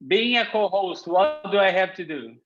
Being a co-host, what do I have to do?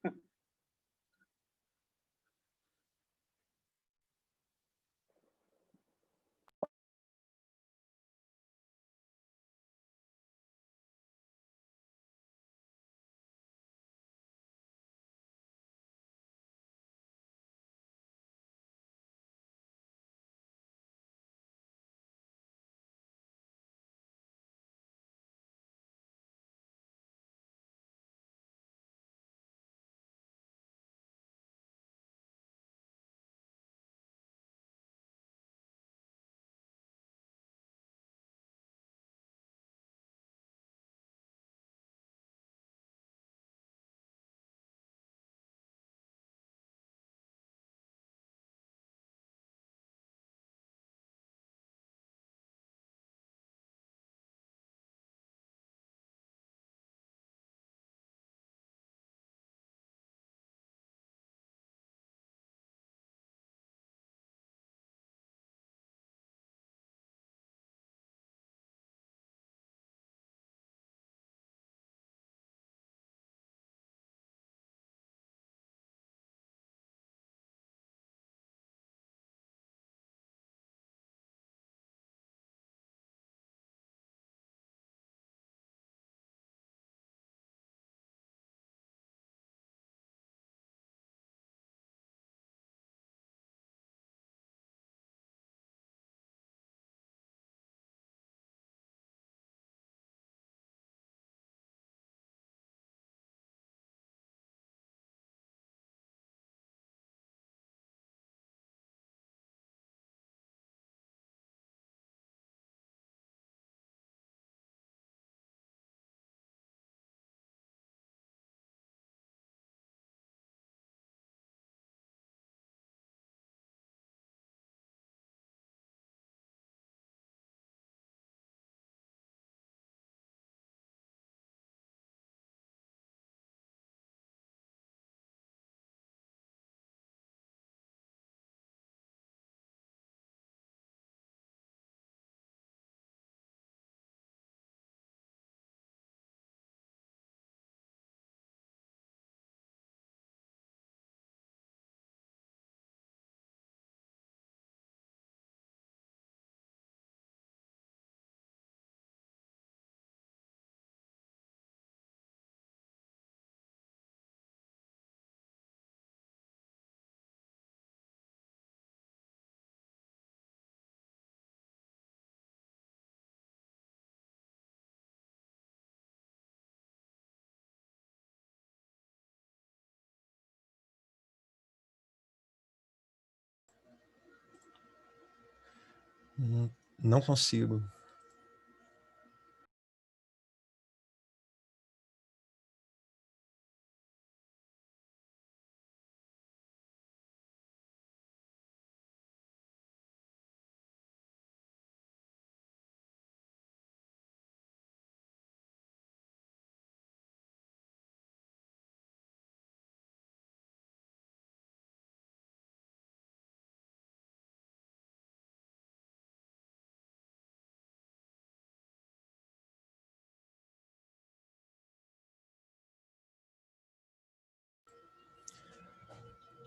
Não consigo.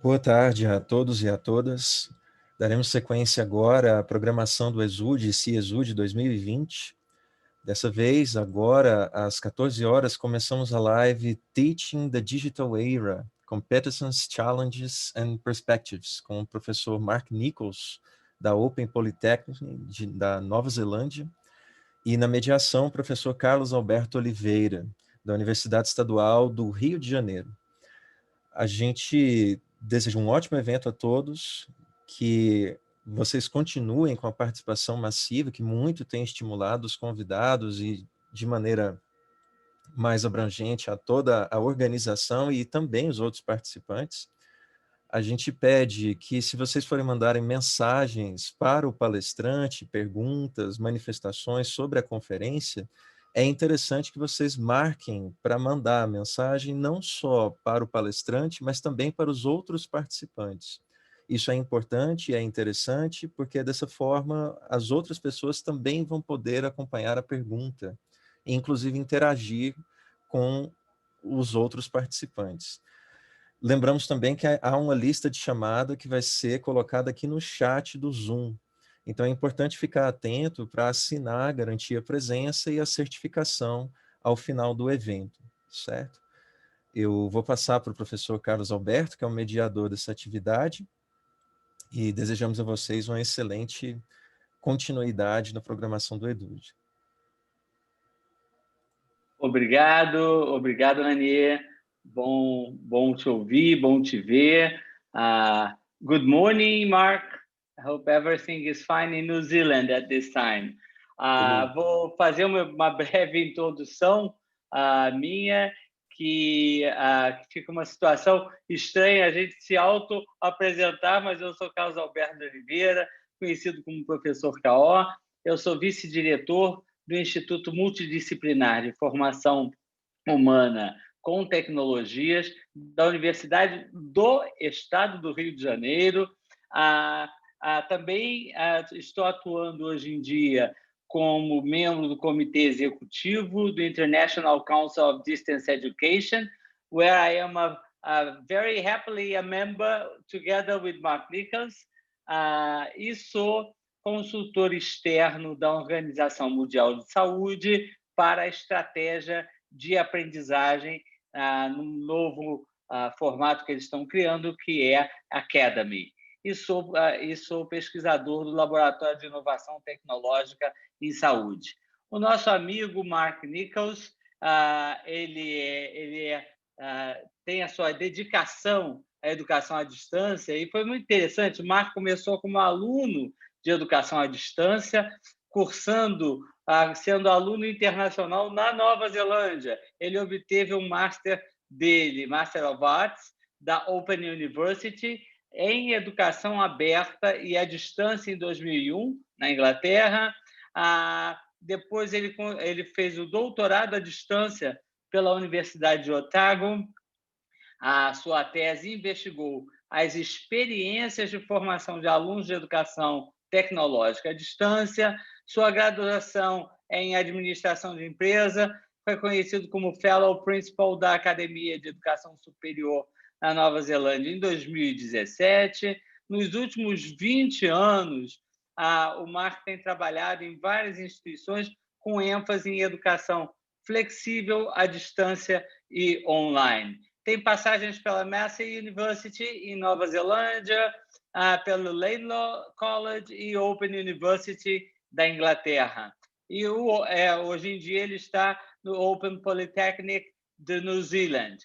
Boa tarde a todos e a todas. Daremos sequência agora à programação do ESUD e CIESUD 2020. Dessa vez, agora, às 14 horas, começamos a live Teaching the Digital Era, Competences, Challenges and Perspectives, com o professor Mark Nichols, da Open Polytechnic, da Nova Zelândia, e na mediação, o professor Carlos Alberto Oliveira, da Universidade Estadual do Rio de Janeiro. A gente deseja um ótimo evento a todos, que vocês continuem com a participação massiva, que muito tem estimulado os convidados e, de maneira mais abrangente, a toda a organização e também os outros participantes. A gente pede que, se vocês forem mandarem mensagens para o palestrante, perguntas, manifestações sobre a conferência, é interessante que vocês marquem para mandar a mensagem não só para o palestrante, mas também para os outros participantes. Isso é importante e é interessante, porque dessa forma as outras pessoas também vão poder acompanhar a pergunta, e inclusive interagir com os outros participantes. Lembramos também que há uma lista de chamada que vai ser colocada aqui no chat do Zoom. Então, é importante ficar atento para assinar, garantir a presença e a certificação ao final do evento, certo? Eu vou passar para o professor Carlos Alberto, que é o mediador dessa atividade, e desejamos a vocês uma excelente continuidade na programação do EDUD. Obrigado, Ranier. Bom te ouvir, bom te ver. Good morning, Mark. I hope everything is fine in New Zealand at this time. Vou fazer uma breve introdução minha, que fica uma situação estranha a gente se auto-apresentar, mas eu sou Carlos Alberto de Oliveira, conhecido como professor K.O. Eu sou vice-diretor do Instituto Multidisciplinar de Formação Humana com Tecnologias da Universidade do Estado do Rio de Janeiro. Também estou atuando hoje em dia como membro do Comitê Executivo do International Council of Distance Education, where I am very happily a member together with Mark Nichols, e sou consultor externo da Organização Mundial de Saúde para a estratégia de aprendizagem no novo formato que eles estão criando, que é Academy. E sou pesquisador do Laboratório de Inovação Tecnológica em Saúde. O nosso amigo Mark Nichols, ele tem a sua dedicação à educação à distância, e foi muito interessante. O Mark começou como aluno de educação à distância, sendo aluno internacional na Nova Zelândia. Ele obteve um Master of Arts, da Open University, em educação aberta e à distância em 2001, na Inglaterra. Depois ele fez o doutorado à distância pela Universidade de Otago. A sua tese investigou as experiências de formação de alunos de educação tecnológica à distância. Sua graduação é em administração de empresa, foi conhecido como Fellow Principal da Academia de Educação Superior na Nova Zelândia em 2017. Nos últimos 20 anos, o Mark tem trabalhado em várias instituições com ênfase em educação flexível, à distância e online. Tem passagens pela Massey University em Nova Zelândia, pelo Laidlaw College e Open University da Inglaterra. E hoje em dia ele está no Open Polytechnic de New Zealand,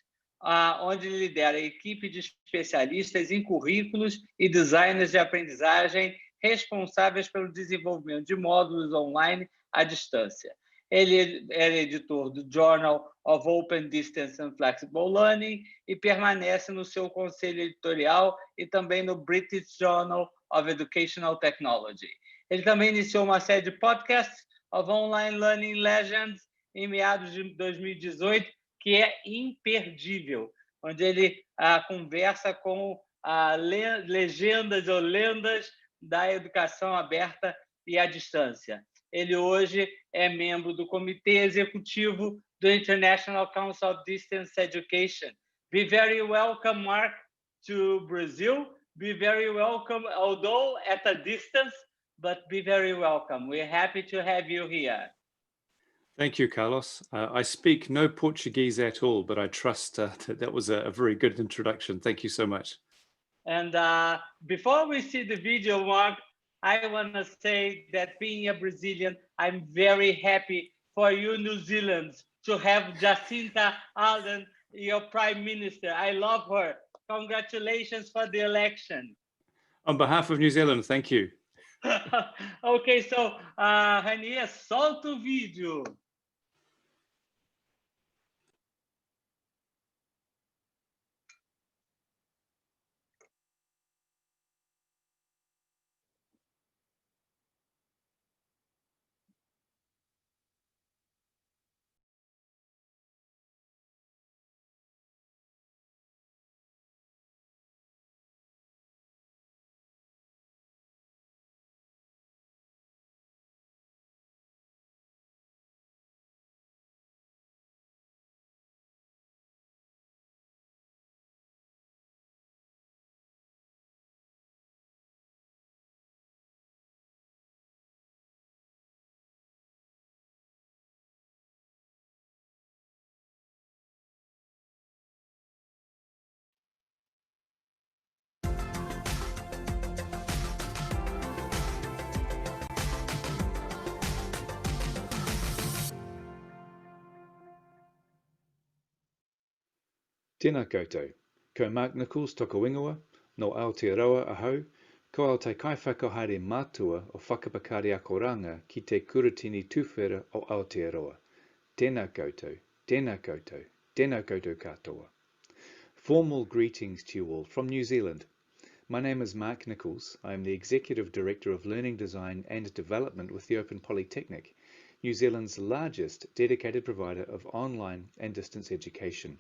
onde ele lidera a equipe de especialistas em currículos e designers de aprendizagem responsáveis pelo desenvolvimento de módulos online à distância. Ele é editor do Journal of Open Distance and Flexible Learning e permanece no seu conselho editorial e também no British Journal of Educational Technology. Ele também iniciou uma série de podcasts of Online Learning Legends em meados de 2018, que é imperdível, onde ele conversa com legendas ou lendas da educação aberta e à distância. Ele hoje é membro do Comitê Executivo do International Council of Distance Education. Be very welcome, Mark, to Brazil. Be very welcome, although at a distance, but be very welcome. We're happy to have you here. Thank you, Carlos. I speak no Portuguese at all, but I trust that was a very good introduction. Thank you so much. And before we see the video, Mark, I want to say that being a Brazilian, I'm very happy for you, New Zealanders, to have Jacinta Ardern, your Prime Minister. I love her. Congratulations for the election. On behalf of New Zealand, thank you. Okay, so, Ranier, solta o vídeo. Tēnā koutou, ko Mark Nichols toko ingoa, no Aotearoa ahau, ko au te kaiwhakahaere mātua o whakapakari akoranga ki te kuratini tuwhera o Aotearoa. Tēnā koutou, tēnā koutou, tēnā koutou katoa. Formal greetings to you all from New Zealand. My name is Mark Nichols. I am the Executive Director of Learning Design and Development with the Open Polytechnic, New Zealand's largest dedicated provider of online and distance education.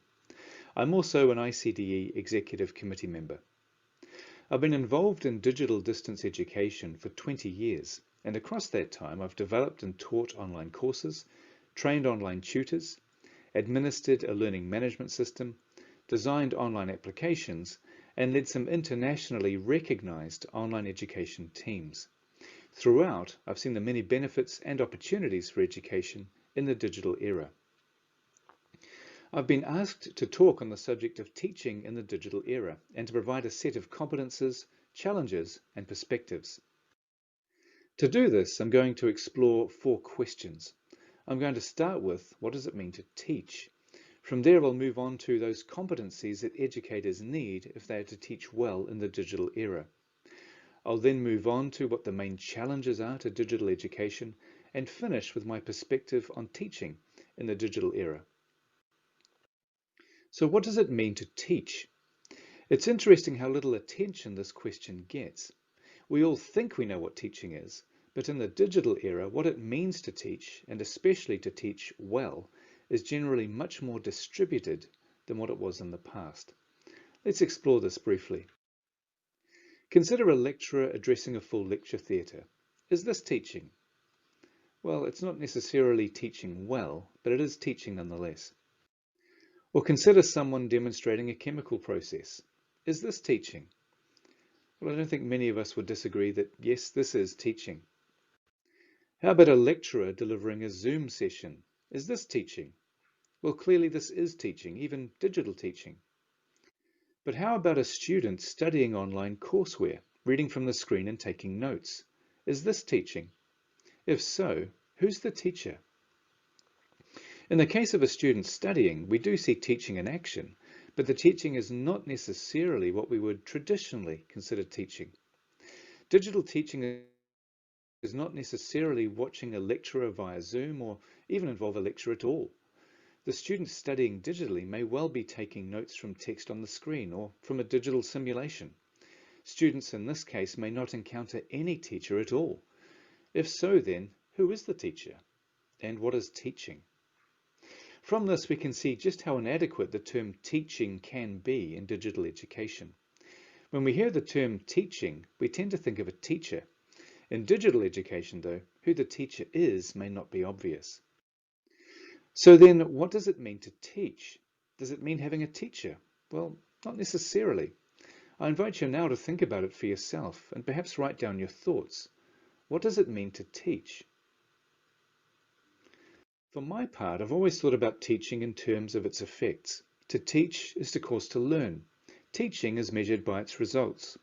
I'm also an ICDE Executive Committee member. I've been involved in digital distance education for 20 years, and across that time I've developed and taught online courses, trained online tutors, administered a learning management system, designed online applications, and led some internationally recognized online education teams. Throughout, I've seen the many benefits and opportunities for education in the digital era. I've been asked to talk on the subject of teaching in the digital era and to provide a set of competences, challenges, and perspectives. To do this, I'm going to explore 4 questions. I'm going to start with, what does it mean to teach? From there, I'll move on to those competencies that educators need if they are to teach well in the digital era. I'll then move on to what the main challenges are to digital education and finish with my perspective on teaching in the digital era. So what does it mean to teach? It's interesting how little attention this question gets. We all think we know what teaching is, but in the digital era, what it means to teach, and especially to teach well, is generally much more distributed than what it was in the past. Let's explore this briefly. Consider a lecturer addressing a full lecture theatre. Is this teaching? Well, it's not necessarily teaching well, but it is teaching nonetheless. Or consider someone demonstrating a chemical process. Is this teaching? Well, I don't think many of us would disagree that yes, this is teaching. How about a lecturer delivering a Zoom session? Is this teaching? Well, clearly this is teaching, even digital teaching. But how about a student studying online courseware, reading from the screen and taking notes? Is this teaching? If so, who's the teacher? In the case of a student studying, we do see teaching in action, but the teaching is not necessarily what we would traditionally consider teaching. Digital teaching is not necessarily watching a lecturer via Zoom or even involve a lecture at all. The student studying digitally may well be taking notes from text on the screen or from a digital simulation. Students in this case may not encounter any teacher at all. If so, then, who is the teacher? And what is teaching? From this, we can see just how inadequate the term teaching can be in digital education. When we hear the term teaching, we tend to think of a teacher. In digital education, though, who the teacher is may not be obvious. So then, what does it mean to teach? Does it mean having a teacher? Well, not necessarily. I invite you now to think about it for yourself and perhaps write down your thoughts. What does it mean to teach? For my part, I've always thought about teaching in terms of its effects. To teach is to cause to learn. Teaching is measured by its results.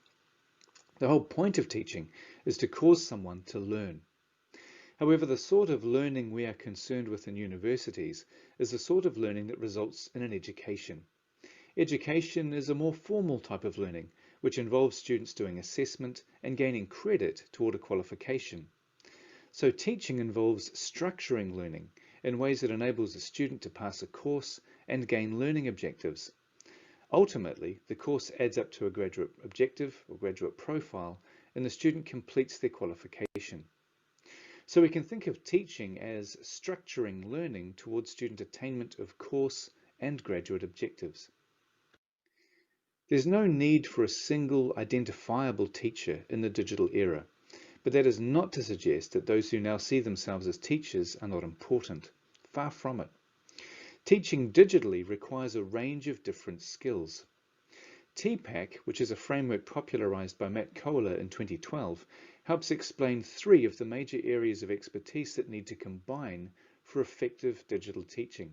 The whole point of teaching is to cause someone to learn. However, the sort of learning we are concerned with in universities is the sort of learning that results in an education. Education is a more formal type of learning, which involves students doing assessment and gaining credit toward a qualification. So teaching involves structuring learning in ways that enables a student to pass a course and gain learning objectives. Ultimately, the course adds up to a graduate objective or graduate profile, and the student completes their qualification. So we can think of teaching as structuring learning towards student attainment of course and graduate objectives. There's no need for a single identifiable teacher in the digital era, but that is not to suggest that those who now see themselves as teachers are not important. Far from it. Teaching digitally requires a range of different skills. TPAC, which is a framework popularized by Matt Kohler in 2012, helps explain 3 of the major areas of expertise that need to combine for effective digital teaching.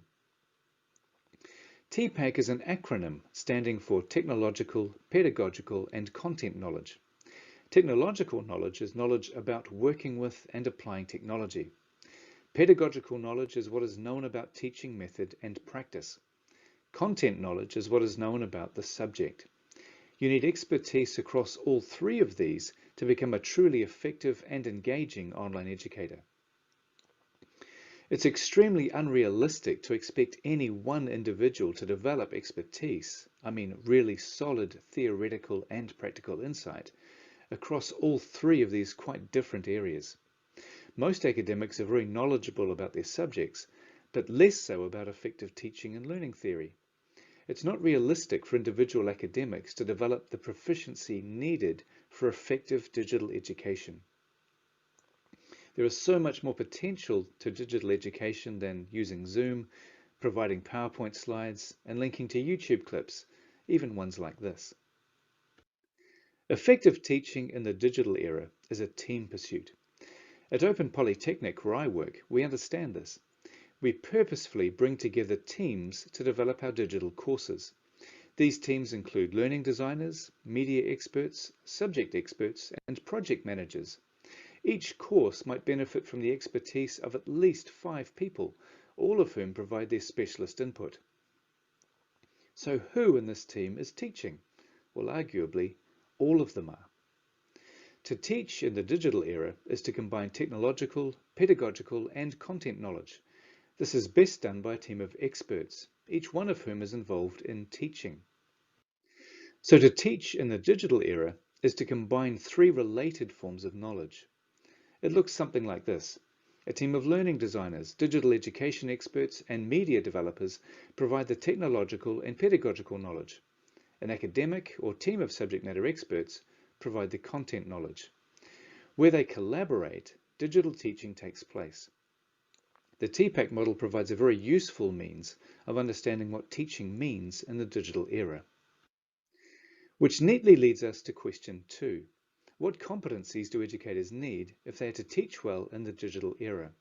TPAC is an acronym standing for Technological, Pedagogical, and Content Knowledge. Technological knowledge is knowledge about working with and applying technology. Pedagogical knowledge is what is known about teaching method and practice. Content knowledge is what is known about the subject. You need expertise across all three of these to become a truly effective and engaging online educator. It's extremely unrealistic to expect any one individual to develop expertise, really solid theoretical and practical insight, across all three of these quite different areas. Most academics are very knowledgeable about their subjects, but less so about effective teaching and learning theory. It's not realistic for individual academics to develop the proficiency needed for effective digital education. There is so much more potential to digital education than using Zoom, providing PowerPoint slides, and linking to YouTube clips, even ones like this. Effective teaching in the digital era is a team pursuit. At Open Polytechnic, where I work, we understand this. We purposefully bring together teams to develop our digital courses. These teams include learning designers, media experts, subject experts, and project managers. Each course might benefit from the expertise of at least 5 people, all of whom provide their specialist input. So who in this team is teaching? Well, arguably, all of them are. To teach in the digital era is to combine technological, pedagogical, and content knowledge. This is best done by a team of experts, each one of whom is involved in teaching. So to teach in the digital era is to combine 3 related forms of knowledge. It looks something like this. A team of learning designers, digital education experts, and media developers provide the technological and pedagogical knowledge. An academic or team of subject matter experts provide the content knowledge. Where they collaborate, digital teaching takes place. The TPAC model provides a very useful means of understanding what teaching means in the digital era. Which neatly leads us to question 2. What competencies do educators need if they are to teach well in the digital era?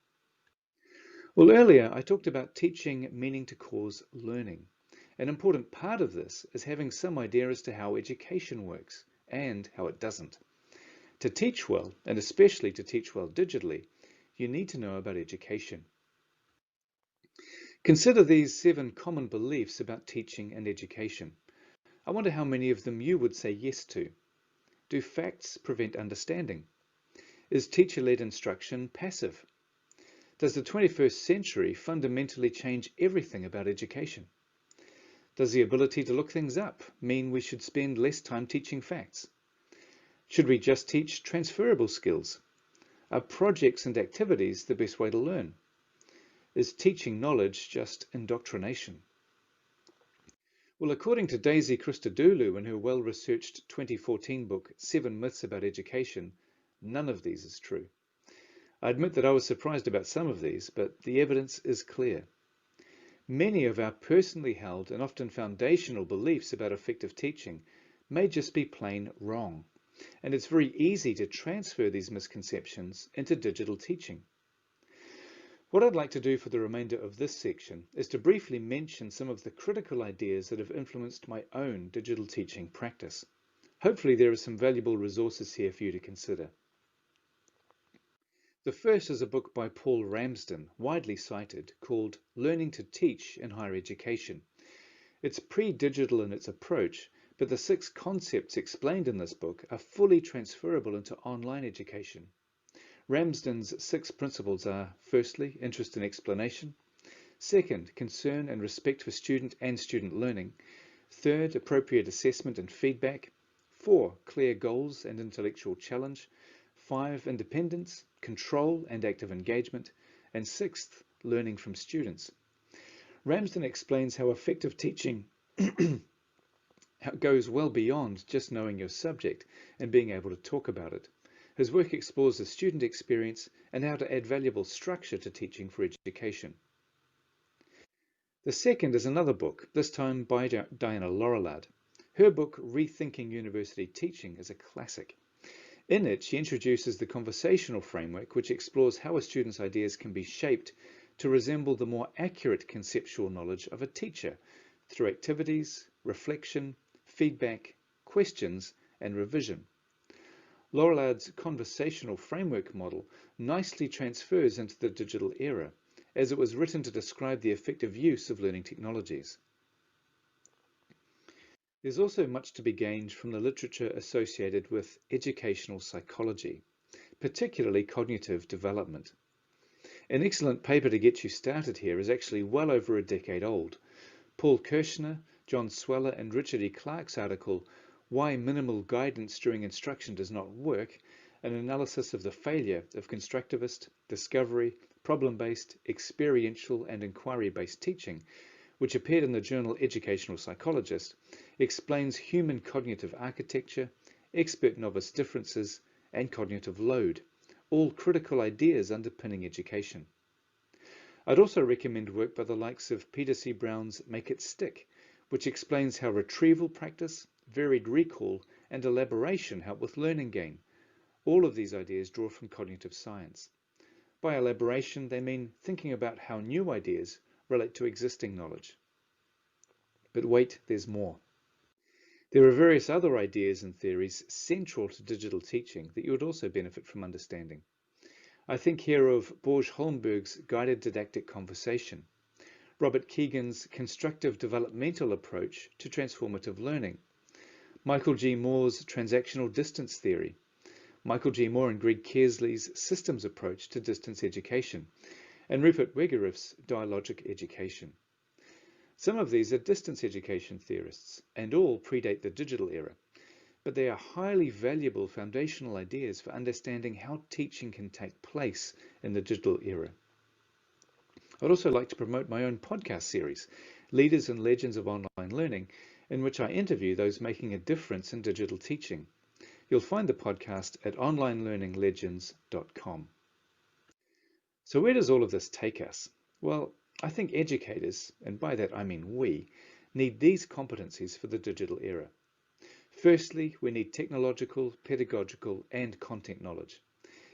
Well, earlier I talked about teaching meaning to cause learning. An important part of this is having some idea as to how education works and how it doesn't. To teach well, and especially to teach well digitally, you need to know about education. Consider these 7 common beliefs about teaching and education. I wonder how many of them you would say yes to. Do facts prevent understanding? Is teacher-led instruction passive? Does the 21st century fundamentally change everything about education? Does the ability to look things up mean we should spend less time teaching facts? Should we just teach transferable skills? Are projects and activities the best way to learn? Is teaching knowledge just indoctrination? Well, according to Daisy Christodoulou in her well-researched 2014 book, 7 Myths About Education, none of these is true. I admit that I was surprised about some of these, but the evidence is clear. Many of our personally held and often foundational beliefs about effective teaching may just be plain wrong, and it's very easy to transfer these misconceptions into digital teaching. What I'd like to do for the remainder of this section is to briefly mention some of the critical ideas that have influenced my own digital teaching practice. Hopefully there are some valuable resources here for you to consider. The first is a book by Paul Ramsden, widely cited, called Learning to Teach in Higher Education. It's pre-digital in its approach, but the 6 concepts explained in this book are fully transferable into online education. Ramsden's 6 principles are, firstly, interest and explanation; second, concern and respect for student and student learning; third, appropriate assessment and feedback; 4, clear goals and intellectual challenge; 5, independence, control and active engagement; and 6th, learning from students. Ramsden explains how effective teaching goes well beyond just knowing your subject and being able to talk about it. His work explores the student experience and how to add valuable structure to teaching for education. The second is another book, this time by Diana Laurillard. Her book, Rethinking University Teaching, is a classic. In it, she introduces the conversational framework, which explores how a student's ideas can be shaped to resemble the more accurate conceptual knowledge of a teacher through activities, reflection, feedback, questions, and revision. Laurillard's conversational framework model nicely transfers into the digital era, as it was written to describe the effective use of learning technologies. There's also much to be gained from the literature associated with educational psychology, particularly cognitive development. An excellent paper to get you started here is actually well over a decade old. Paul Kirshner, John Sweller, and Richard E. Clark's article, Why Minimal Guidance During Instruction Does Not Work, an analysis of the failure of constructivist, discovery, problem-based, experiential, and inquiry-based teaching, which appeared in the journal Educational Psychologist, explains human cognitive architecture, expert-novice differences, and cognitive load, all critical ideas underpinning education. I'd also recommend work by the likes of Peter C. Brown's Make It Stick, which explains how retrieval practice, varied recall, and elaboration help with learning gain. All of these ideas draw from cognitive science. By elaboration, they mean thinking about how new ideas relate to existing knowledge. But wait, there's more. There are various other ideas and theories central to digital teaching that you would also benefit from understanding. I think here of Borge Holmberg's guided didactic conversation, Robert Keegan's constructive developmental approach to transformative learning, Michael G. Moore's transactional distance theory, Michael G. Moore and Greg Kearsley's systems approach to distance education, and Rupert Wegerif's dialogic education. Some of these are distance education theorists, and all predate the digital era, but they are highly valuable foundational ideas for understanding how teaching can take place in the digital era. I'd also like to promote my own podcast series, Leaders and Legends of Online Learning, in which I interview those making a difference in digital teaching. You'll find the podcast at onlinelearninglegends.com. So where does all of this take us? Well, I think educators, and by that I mean we, need these competencies for the digital era. Firstly, we need technological, pedagogical, and content knowledge.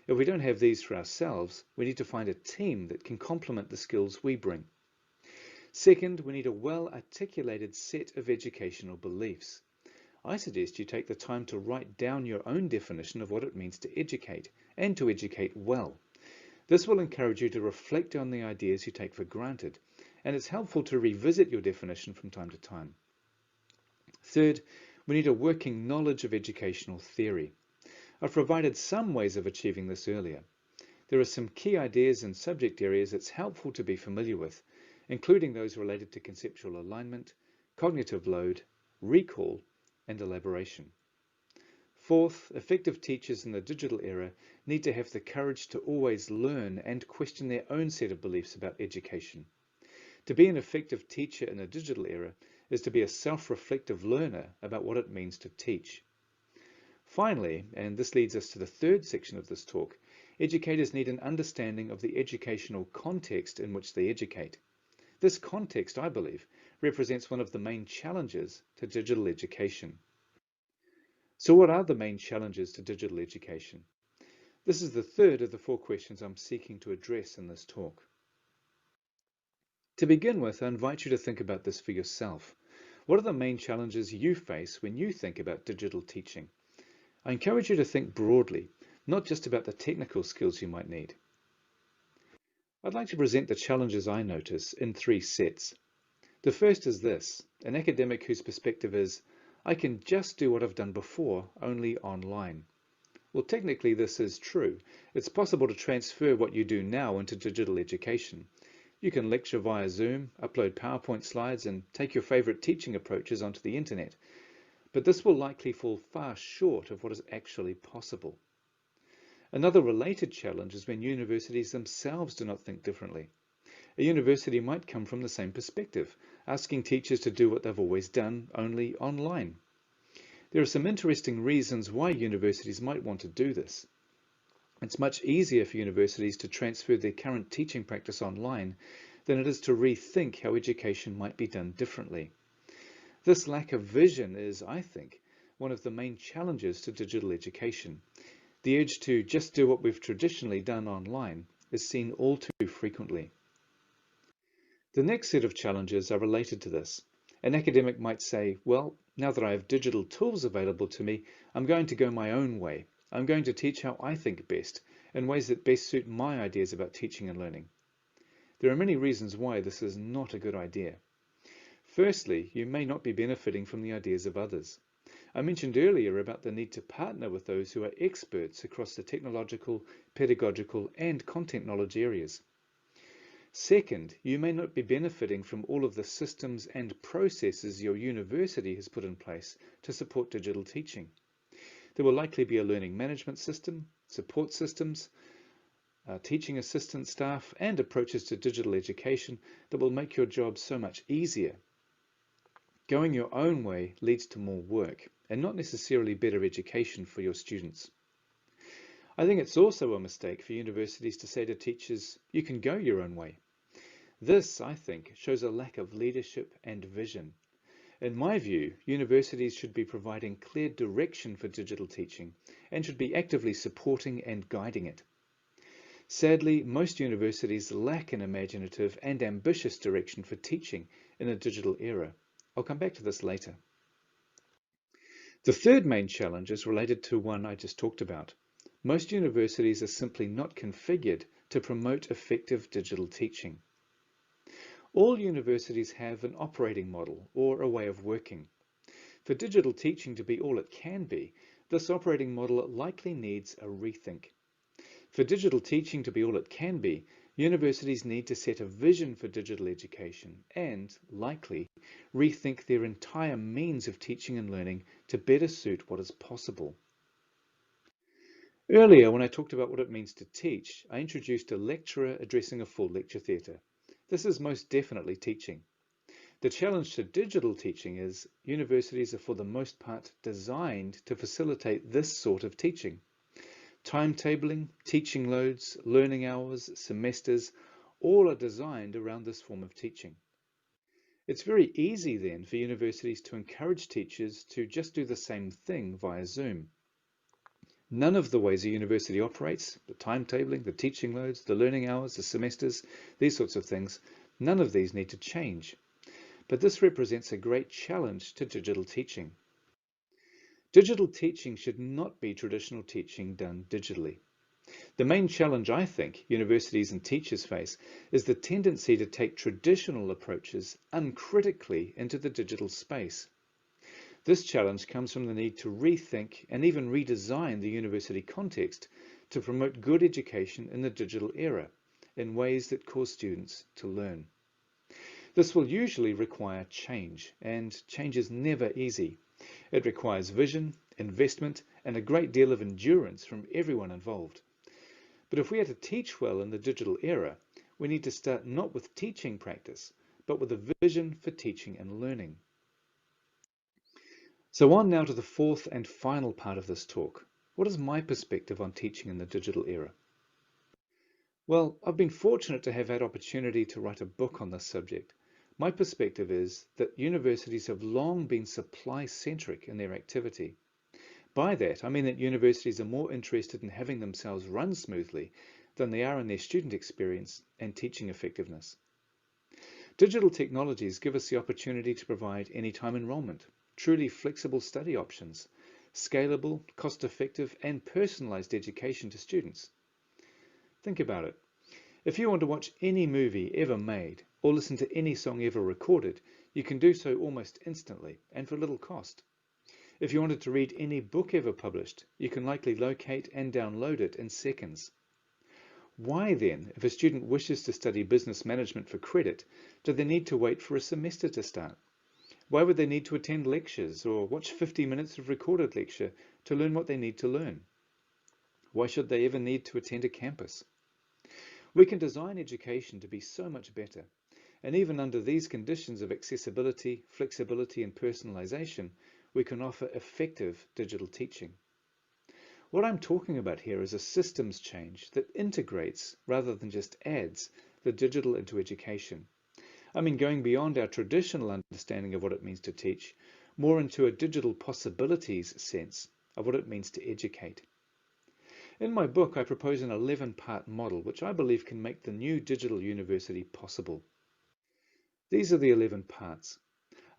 If we don't have these for ourselves, we need to find a team that can complement the skills we bring. Second, we need a well-articulated set of educational beliefs. I suggest you take the time to write down your own definition of what it means to educate, and to educate well. This will encourage you to reflect on the ideas you take for granted, and it's helpful to revisit your definition from time to time. Third, we need a working knowledge of educational theory. I've provided some ways of achieving this earlier. There are some key ideas and subject areas it's helpful to be familiar with, including those related to conceptual alignment, cognitive load, recall, and elaboration. Fourth, effective teachers in the digital era need to have the courage to always learn and question their own set of beliefs about education. To be an effective teacher in a digital era is to be a self-reflective learner about what it means to teach. Finally, and this leads us to the third section of this talk, educators need an understanding of the educational context in which they educate. This context, I believe, represents one of the main challenges to digital education. So what are the main challenges to digital education? This is the third of the 4 questions I'm seeking to address in this talk. To begin with, I invite you to think about this for yourself. What are the main challenges you face when you think about digital teaching? I encourage you to think broadly, not just about the technical skills you might need. I'd like to present the challenges I notice in 3 sets. The first is this: an academic whose perspective is, I can just do what I've done before, only online. Well, technically this is true. It's possible to transfer what you do now into digital education. You can lecture via Zoom, upload PowerPoint slides, and take your favorite teaching approaches onto the internet. But this will likely fall far short of what is actually possible. Another related challenge is when universities themselves do not think differently. A university might come from the same perspective, asking teachers to do what they've always done, only online. There are some interesting reasons why universities might want to do this. It's much easier for universities to transfer their current teaching practice online than it is to rethink how education might be done differently. This lack of vision is, I think, one of the main challenges to digital education. The urge to just do what we've traditionally done online is seen all too frequently. The next set of challenges are related to this. An academic might say, well, now that I have digital tools available to me, I'm going to go my own way. I'm going to teach how I think best, in ways that best suit my ideas about teaching and learning. There are many reasons why this is not a good idea. Firstly, you may not be benefiting from the ideas of others. I mentioned earlier about the need to partner with those who are experts across the technological, pedagogical, and content knowledge areas. Second, you may not be benefiting from all of the systems and processes your university has put in place to support digital teaching. There will likely be a learning management system, support systems, teaching assistant staff, and approaches to digital education that will make your job so much easier. Going your own way leads to more work and not necessarily better education for your students. I think it's also a mistake for universities to say to teachers, you can go your own way. This, I think, shows a lack of leadership and vision. In my view, universities should be providing clear direction for digital teaching and should be actively supporting and guiding it. Sadly, most universities lack an imaginative and ambitious direction for teaching in a digital era. I'll come back to this later. The third main challenge is related to one I just talked about. Most universities are simply not configured to promote effective digital teaching. All universities have an operating model or a way of working. For digital teaching to be all it can be, this operating model likely needs a rethink. For digital teaching to be all it can be, universities need to set a vision for digital education and, likely, rethink their entire means of teaching and learning to better suit what is possible. Earlier, when I talked about what it means to teach, I introduced a lecturer addressing a full lecture theatre. This is most definitely teaching. The challenge to digital teaching is universities are for the most part designed to facilitate this sort of teaching. Timetabling, teaching loads, learning hours, semesters, all are designed around this form of teaching. It's very easy then for universities to encourage teachers to just do the same thing via Zoom. None of the ways a university operates, the timetabling, the teaching loads, the learning hours, the semesters, these sorts of things, none of these need to change. But this represents a great challenge to digital teaching. Digital teaching should not be traditional teaching done digitally. The main challenge I think universities and teachers face is the tendency to take traditional approaches uncritically into the digital space. This challenge comes from the need to rethink and even redesign the university context to promote good education in the digital era in ways that cause students to learn. This will usually require change, and change is never easy. It requires vision, investment, and a great deal of endurance from everyone involved. But if we are to teach well in the digital era, we need to start not with teaching practice, but with a vision for teaching and learning. So on now to the fourth and final part of this talk. What is my perspective on teaching in the digital era? Well, I've been fortunate to have had opportunity to write a book on this subject. My perspective is that universities have long been supply-centric in their activity. By that, I mean that universities are more interested in having themselves run smoothly than they are in their student experience and teaching effectiveness. Digital technologies give us the opportunity to provide anytime enrollment, truly flexible study options, scalable, cost-effective, and personalized education to students. Think about it. If you want to watch any movie ever made or listen to any song ever recorded, you can do so almost instantly and for little cost. If you wanted to read any book ever published, you can likely locate and download it in seconds. Why then, if a student wishes to study business management for credit, do they need to wait for a semester to start? Why would they need to attend lectures or watch 50 minutes of recorded lecture to learn what they need to learn? Why should they ever need to attend a campus? We can design education to be so much better, and even under these conditions of accessibility, flexibility, and personalization, we can offer effective digital teaching. What I'm talking about here is a systems change that integrates, rather than just adds, the digital into education. I mean, going beyond our traditional understanding of what it means to teach, more into a digital possibilities sense of what it means to educate. In my book, I propose an 11-part model, which I believe can make the new digital university possible. These are the 11 parts.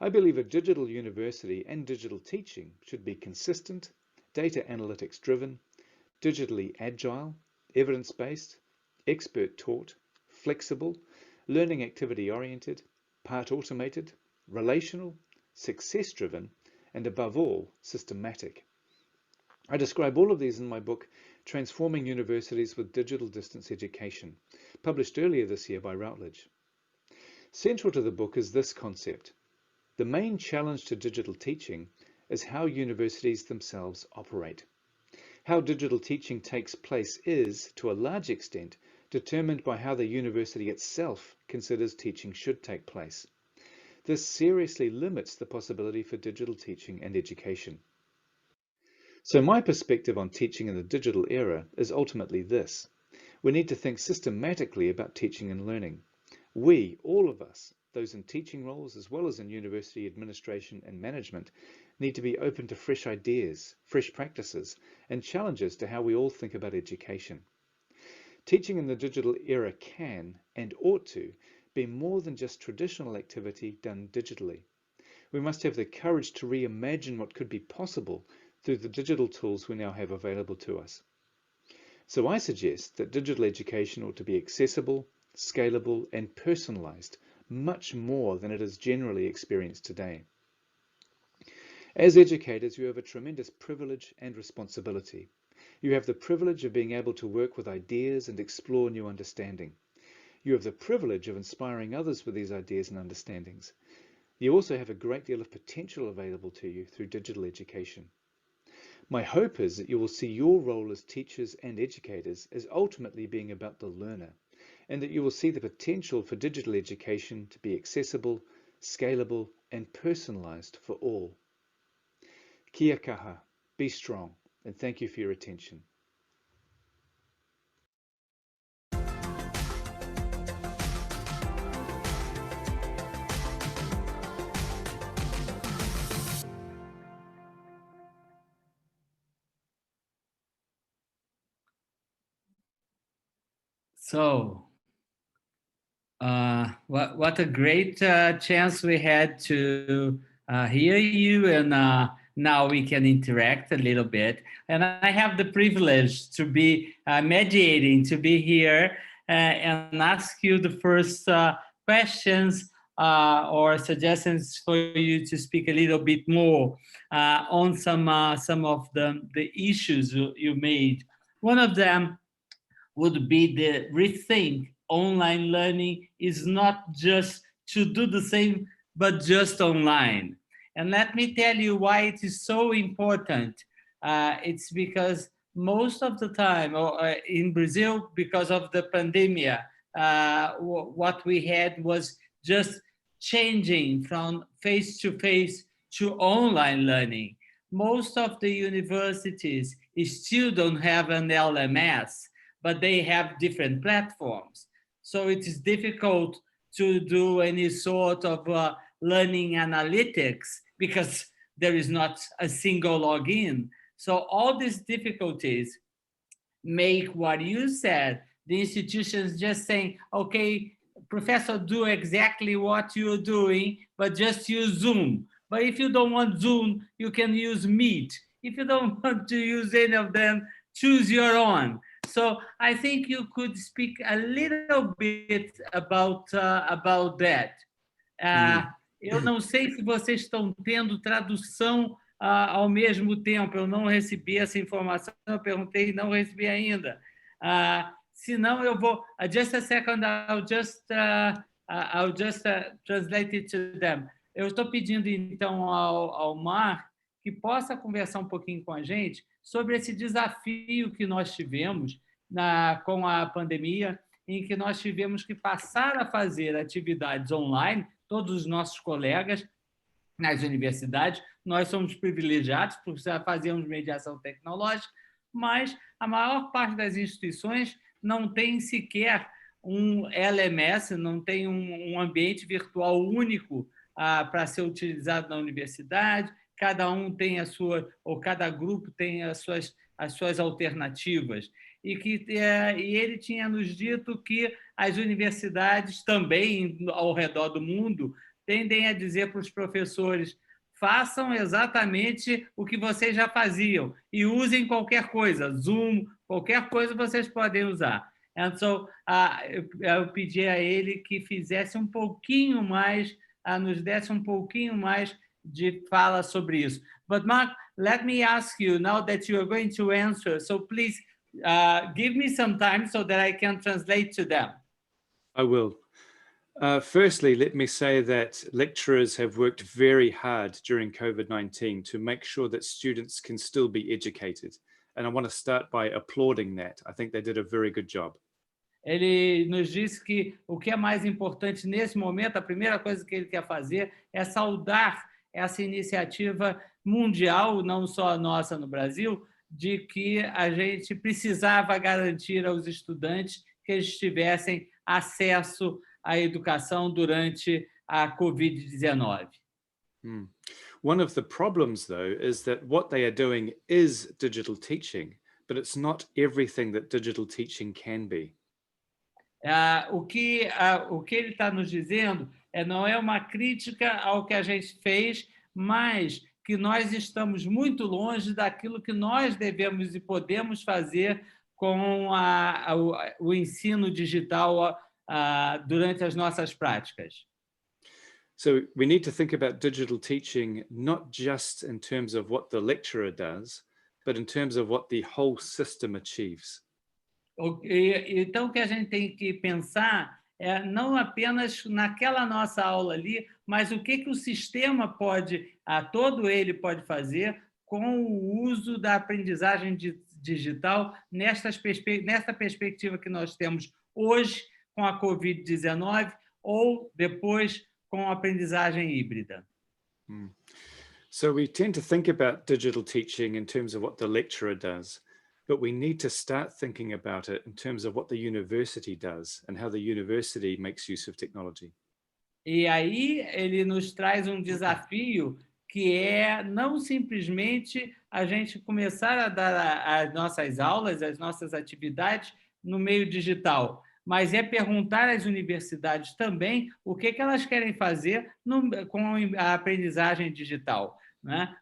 I believe a digital university and digital teaching should be consistent, data analytics driven, digitally agile, evidence-based, expert taught, flexible, learning activity oriented, part automated, relational, success-driven, and above all, systematic. I describe all of these in my book, Transforming Universities with Digital Distance Education, published earlier this year by Routledge. Central to the book is this concept. The main challenge to digital teaching is how universities themselves operate. How digital teaching takes place is, to a large extent, determined by how the university itself considers teaching should take place. This seriously limits the possibility for digital teaching and education. So my perspective on teaching in the digital era is ultimately this. We need to think systematically about teaching and learning. We, all of us, those in teaching roles as well as in university administration and management, need to be open to fresh ideas, fresh practices, and challenges to how we all think about education. Teaching in the digital era can, and ought to, be more than just traditional activity done digitally. We must have the courage to reimagine what could be possible through the digital tools we now have available to us. So I suggest that digital education ought to be accessible, scalable, and personalized, much more than it is generally experienced today. As educators, you have a tremendous privilege and responsibility. You have the privilege of being able to work with ideas and explore new understanding. You have the privilege of inspiring others with these ideas and understandings. You also have a great deal of potential available to you through digital education. My hope is that you will see your role as teachers and educators as ultimately being about the learner, and that you will see the potential for digital education to be accessible, scalable, and personalized for all. Kia kaha, be strong, and thank you for your attention. So, what a great chance we had to hear you, and now we can interact a little bit. And I have the privilege to be mediating, to be here and ask you the first questions or suggestions for you to speak a little bit more on some of the issues you made. One of them would be the rethink online learning is not just to do the same, but just online. And let me tell you why it is so important. It's because most of the time in Brazil, because of the pandemic, what we had was just changing from face-to-face to online learning. Most of the universities still don't have an LMS, but they have different platforms. So it is difficult to do any sort of learning analytics because there is not a single login. So all these difficulties make what you said, the institutions just saying, okay, professor, do exactly what you're doing, but just use Zoom. But if you don't want Zoom, you can use Meet. If you don't want to use any of them, choose your own. So I think you could speak a little bit about that. Eu não sei se vocês estão tendo tradução ao mesmo tempo. Eu não recebi essa informação, eu perguntei e não recebi ainda. Se não, eu vou... just a second, I'll just translate it to them. Eu estou pedindo, então, ao Mark que possa conversar um pouquinho com a gente sobre esse desafio que nós tivemos com a pandemia, em que nós tivemos que passar a fazer atividades online, todos os nossos colegas nas universidades. Nós somos privilegiados por fazermos mediação tecnológica, mas a maior parte das instituições não tem sequer um LMS, não tem um ambiente virtual único para ser utilizado na universidade. Cada um tem a sua, ou cada grupo tem as suas alternativas. E ele tinha nos dito que as universidades também, ao redor do mundo, tendem a dizer para os professores: façam exatamente o que vocês já faziam e usem qualquer coisa, Zoom, qualquer coisa vocês podem usar. Então, eu pedi a ele que fizesse um pouquinho mais nos desse um pouquinho mais de fala sobre isso. But Mark, let me ask you now that you are going to answer. So please give me some time so that I can translate to them. I will. Firstly, let me say that lecturers have worked very hard during COVID-19 to make sure that students can still be educated. And I want to start by applauding that. I think they did a very good job. Ele nos disse que o que é mais importante nesse momento, a primeira coisa que ele quer fazer é saudar essa iniciativa mundial, não só a nossa no Brasil, de que a gente precisava garantir aos estudantes que eles tivessem acesso à educação durante a Covid-19. One of the problems, though, is that what they are doing is digital teaching, but it's not everything that digital teaching can be. O que ele está nos dizendo não é uma crítica ao que a gente fez, mas que nós estamos muito longe daquilo que nós devemos e podemos fazer com o ensino digital durante as nossas práticas. So we need to think about digital teaching not just in terms of what the lecturer does, but in terms of what the whole system achieves. Então, o que a gente tem que pensar é não apenas naquela nossa aula ali, mas o que o sistema todo ele pode fazer com o uso da aprendizagem digital nesta perspectiva que nós temos hoje com a Covid-19 ou depois com a aprendizagem híbrida. So we tend to think about digital teaching in terms of what the lecturer does, but we need to start thinking about it in terms of what the university does and how the university makes use of technology. E aí ele nos traz um desafio que é não simplesmente a gente começar a dar as nossas aulas, as nossas atividades no meio digital, mas é perguntar às universidades também o que elas querem fazer com a aprendizagem digital, né?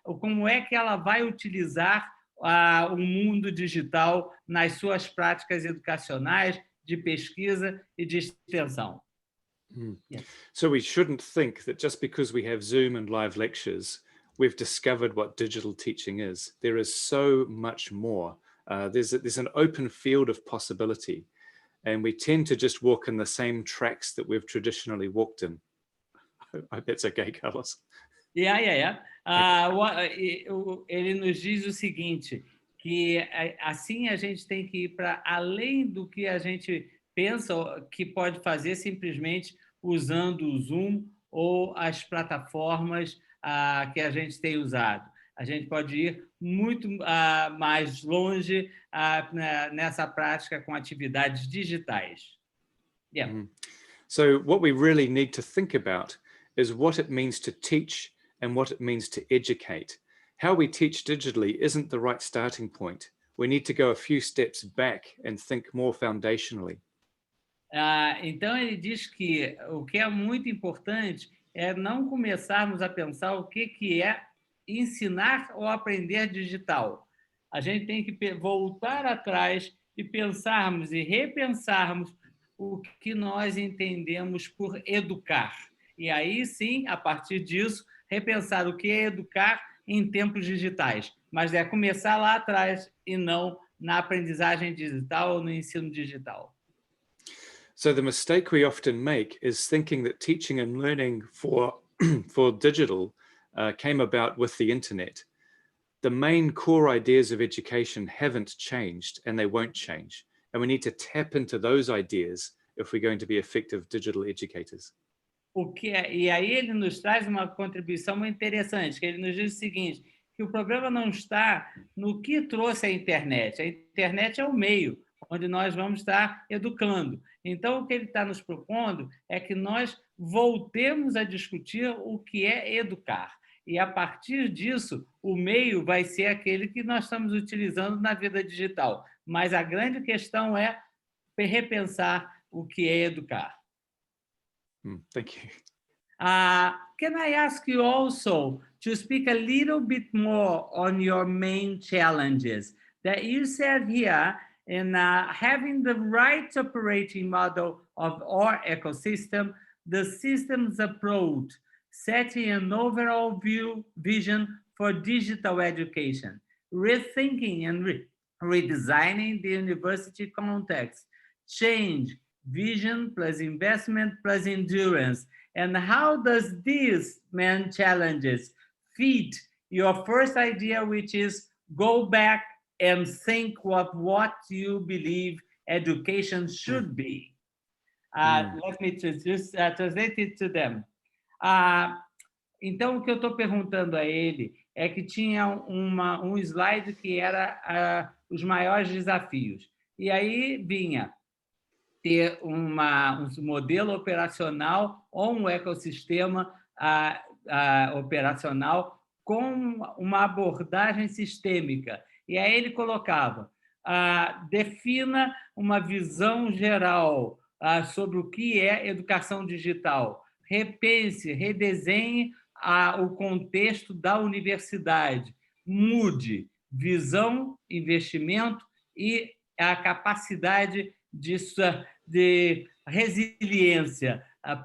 Como é que ela vai utilizar o mundo digital nas suas práticas educacionais, de pesquisa e de extensão. Yes. So we shouldn't think that just because we have Zoom and live lectures, we've discovered what digital teaching is. There is so much more. There's an open field of possibility, and we tend to just walk in the same tracks that we've traditionally walked in. I hope that's okay, Carlos. Yeah. Ele nos diz o seguinte, que assim a gente tem que ir para além do que a gente pensa que pode fazer simplesmente usando o Zoom ou as plataformas que a gente tem usado. A gente pode ir muito mais longe nessa prática com atividades digitais. Yeah. So what we really need to think about is what it means to teach and what it means to educate. How we teach digitally isn't the right starting point. We need to go a few steps back and think more foundationally. Então, ele diz que o que é muito importante é não começarmos a pensar o que é ensinar ou aprender digital. A gente tem que voltar atrás e pensarmos e repensarmos o que nós entendemos por educar. E aí, sim, a partir disso, repensar o que é educar em tempos digitais. Mas é começar lá atrás e não na aprendizagem digital ou no ensino digital. So the mistake we often make is thinking that teaching and learning for digital came about with the internet. The main core ideas of education haven't changed and they won't change. And we need to tap into those ideas if we're going to be effective digital educators. E aí ele nos traz uma contribuição muito interessante, que ele nos diz o seguinte, que o problema não está no que trouxe a internet. A internet é o meio onde nós vamos estar educando. Então, o que ele está nos propondo é que nós voltemos a discutir o que é educar. E, a partir disso, o meio vai ser aquele que nós estamos utilizando na vida digital. Mas a grande questão é repensar o que é educar. Thank you. Can I ask you also to speak a little bit more on your main challenges that you said here in having the right operating model of our ecosystem, the system's approach, setting an overall vision for digital education, rethinking and redesigning the university context, change, vision plus investment plus endurance. And how does these main challenges fit your first idea, which is go back and think of what you believe education should be? Let me just translate it to them. Então, o que eu estou perguntando a ele é que tinha um slide que era os maiores desafios. E aí vinha ter um modelo operacional ou um ecossistema operacional com uma abordagem sistêmica. E aí ele colocava, defina uma visão geral sobre o que é educação digital, repense, redesenhe o contexto da universidade, mude visão, investimento e a capacidade de resiliência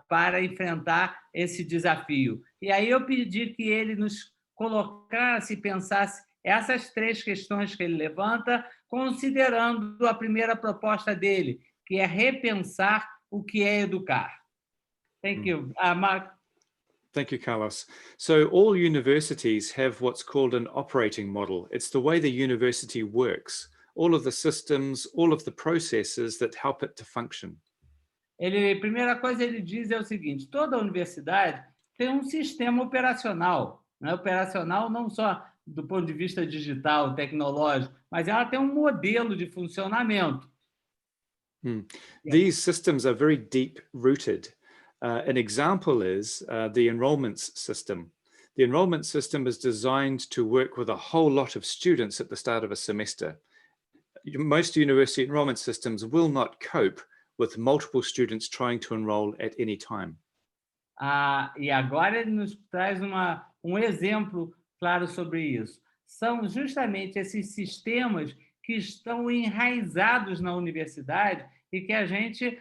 para enfrentar esse desafio. E aí eu pedi que ele nos colocasse e pensasse essas três questões que ele levanta, considerando a primeira proposta dele, que é repensar o que é educar. Thank you. Mark. Thank you, Carlos. So all universities have what's called an operating model. It's the way the university works, all of the systems, all of the processes that help it to function. A primeira coisa ele diz é o seguinte, toda universidade tem um sistema operacional, né? Operacional não só do ponto de vista digital, tecnológico, mas ela tem um modelo de funcionamento. These systems are very deep-rooted. An example is the enrollments system. The enrollment system is designed to work with a whole lot of students at the start of a semester. Most university enrollment systems will not cope with multiple students trying to enroll at any time. E agora ele nos traz um exemplo claro sobre isso. São justamente esses sistemas que estão enraizados na universidade e que a gente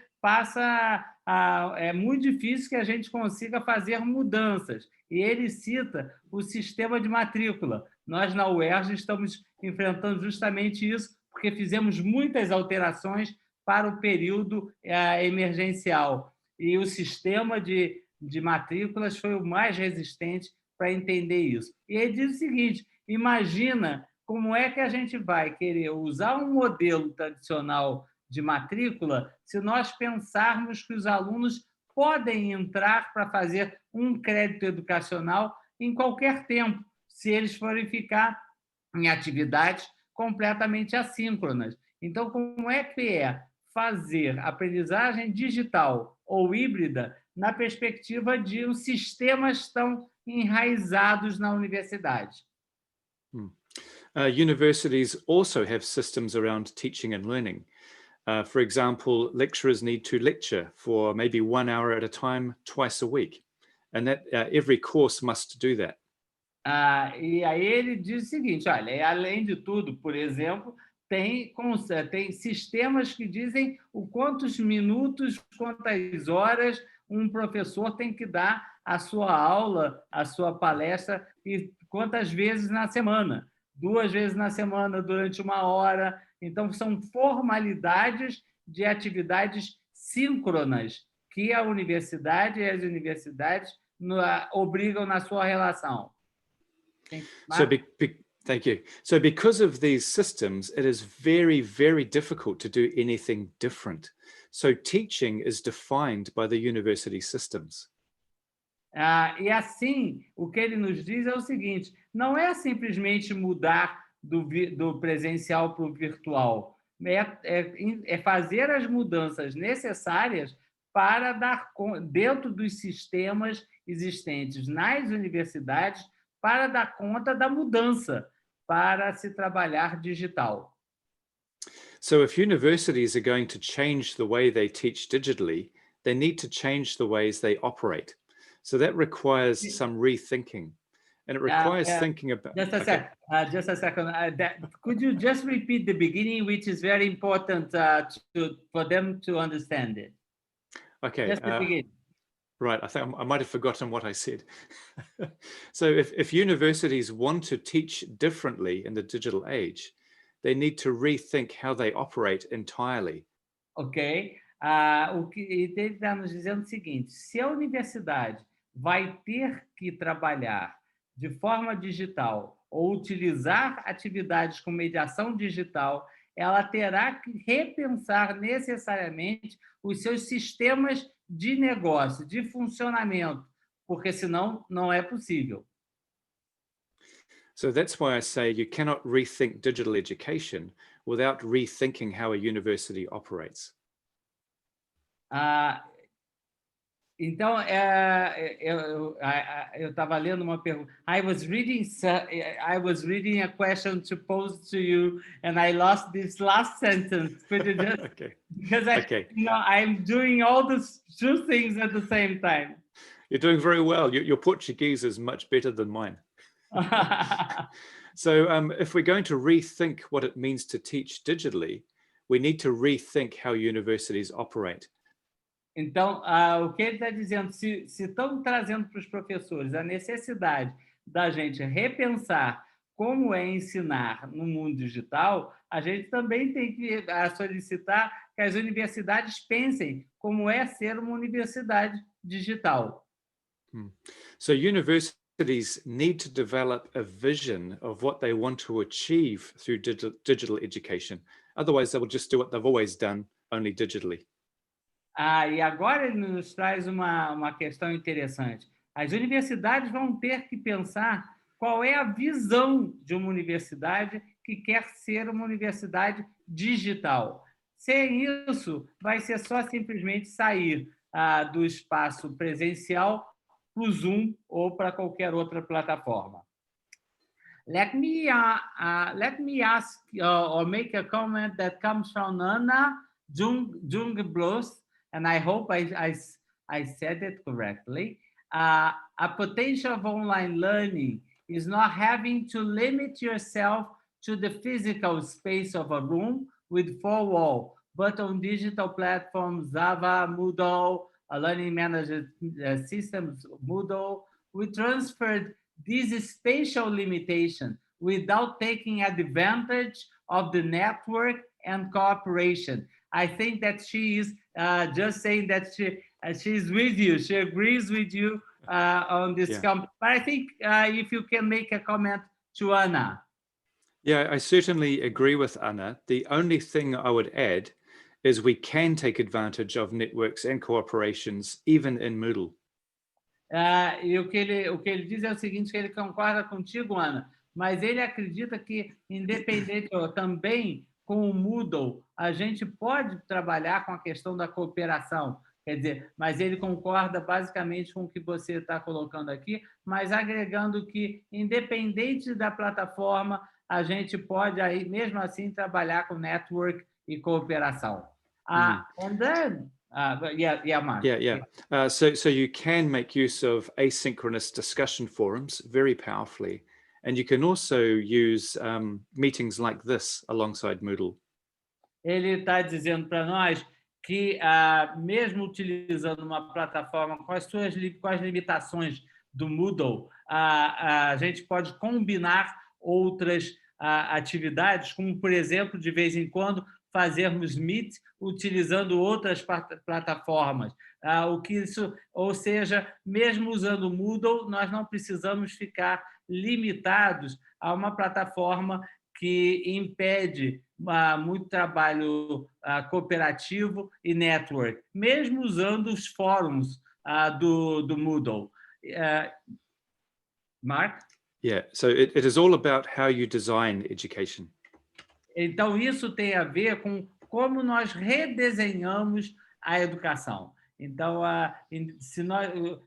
é muito difícil que a gente consiga fazer mudanças. E ele cita o sistema de matrícula. Nós, na UERJ, estamos enfrentando justamente isso, porque fizemos muitas alterações para o período emergencial. E o sistema de matrículas foi o mais resistente para entender isso. E ele diz o seguinte, imagina como é que a gente vai querer usar um modelo tradicional de matrícula se nós pensarmos que os alunos podem entrar para fazer um crédito educacional em qualquer tempo, se eles forem ficar em atividades completamente assíncronas. Então, como é que é fazer aprendizagem digital ou híbrida na perspectiva de os sistemas tão enraizados na universidade? Universities also have systems around teaching and learning. For example, lecturers need to lecture for maybe 1 hour at a time, twice a week. And that every course must do that. E aí ele diz o seguinte, olha, além de tudo, por exemplo, tem sistemas que dizem o quantos minutos, quantas horas um professor tem que dar a sua aula, a sua palestra e quantas vezes na semana. 2 vezes na semana, durante 1 hora. Então, são formalidades de atividades síncronas que a universidade e as universidades obrigam na sua relação. Thank you. So because of these systems, it is very, very difficult to do anything different. So teaching is defined by the university systems. E assim, o que ele nos diz é o seguinte, não é simplesmente mudar do presencial para o virtual, é fazer as mudanças necessárias para dar dentro dos sistemas existentes nas universidades para dar conta da mudança, para se trabalhar digital. So if universities are going to change the way they teach digitally, they need to change the ways they operate. So that requires some rethinking, and it requires thinking about... Just a second. Could you just repeat the beginning, which is very important for them to understand it? Okay. Just the beginning. Right, I think I might have forgotten what I said. So if universities want to teach differently in the digital age, they need to rethink how they operate entirely. Ok? O que ele está nos dizendo o seguinte: se a universidade vai ter que trabalhar de forma digital ou utilizar atividades com mediação digital, ela terá que repensar necessariamente os seus sistemas de negócio, de funcionamento, porque senão não é possível. So that's why I say you cannot rethink digital education without rethinking how a university operates. Então, eu estava lendo uma pergunta. I was reading a question to pose to you, and I lost this last sentence. Could you just, Okay. because Okay. I'm doing all those two things at the same time. You're doing very well. Your Portuguese is much better than mine. So if we're going to rethink what it means to teach digitally, we need to rethink how universities operate. Então, o que ele está dizendo, se estão trazendo para os professores a necessidade da gente repensar como é ensinar no mundo digital, a gente também tem que solicitar que as universidades pensem como é ser uma universidade digital. So universities need to develop a vision of what they want to achieve through digital education. Otherwise, they will just do what they've always done, only digitally. E agora ele nos traz uma questão interessante. As universidades vão ter que pensar qual é a visão de uma universidade que quer ser uma universidade digital. Sem isso, vai ser só simplesmente sair do espaço presencial para o Zoom ou para qualquer outra plataforma. Let me ask or make a comment that comes from Anna Jungblos, and I hope I said it correctly. A potential of online learning is not having to limit yourself to the physical space of a room with four walls, but on digital platforms, Java, Moodle, learning management systems, Moodle, we transferred this spatial limitation without taking advantage of the network and cooperation. I think that she is just saying that she's with you. She agrees with you on this. Yeah. But I think if you can make a comment to Anna. Yeah, I certainly agree with Anna. The only thing I would add is we can take advantage of networks and cooperations, even in Moodle. E o que ele diz é o seguinte, que ele concorda contigo, Ana, mas ele acredita que, independente, também com o Moodle, a gente pode trabalhar com a questão da cooperação. Quer dizer, mas ele concorda basicamente com o que você está colocando aqui, mas agregando que, independente da plataforma, a gente pode, aí, mesmo assim, trabalhar com network e cooperação. And then, Mark. Yeah. So you can make use of asynchronous discussion forums very powerfully, and you can also use meetings like this alongside Moodle. Ele está dizendo para nós que, mesmo utilizando uma plataforma com as limitações do Moodle, a gente pode combinar outras atividades, como, por exemplo, de vez em quando, fazermos Meet utilizando outras plataformas. Ou seja, mesmo usando o Moodle, nós não precisamos ficar limitados a uma plataforma que impede muito trabalho cooperativo e network, mesmo usando os fóruns do Moodle. Mark? Yeah, so it is all about how you design education. Então, isso tem a ver com como nós redesenhamos a educação. Então,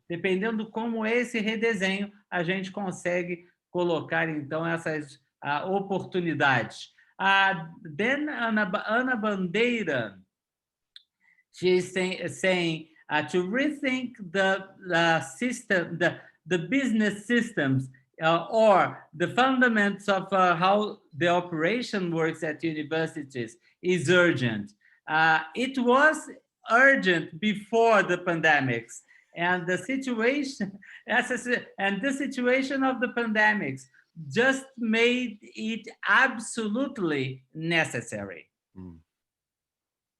dependendo de como é esse redesenho, a gente consegue colocar, então, essas oportunidades. Then Ana Bandeira, she is saying to rethink the system, the business systems, or the fundamentals of how the operation works at universities is urgent. It was urgent before the pandemics, and the situation of the pandemics just made it absolutely necessary.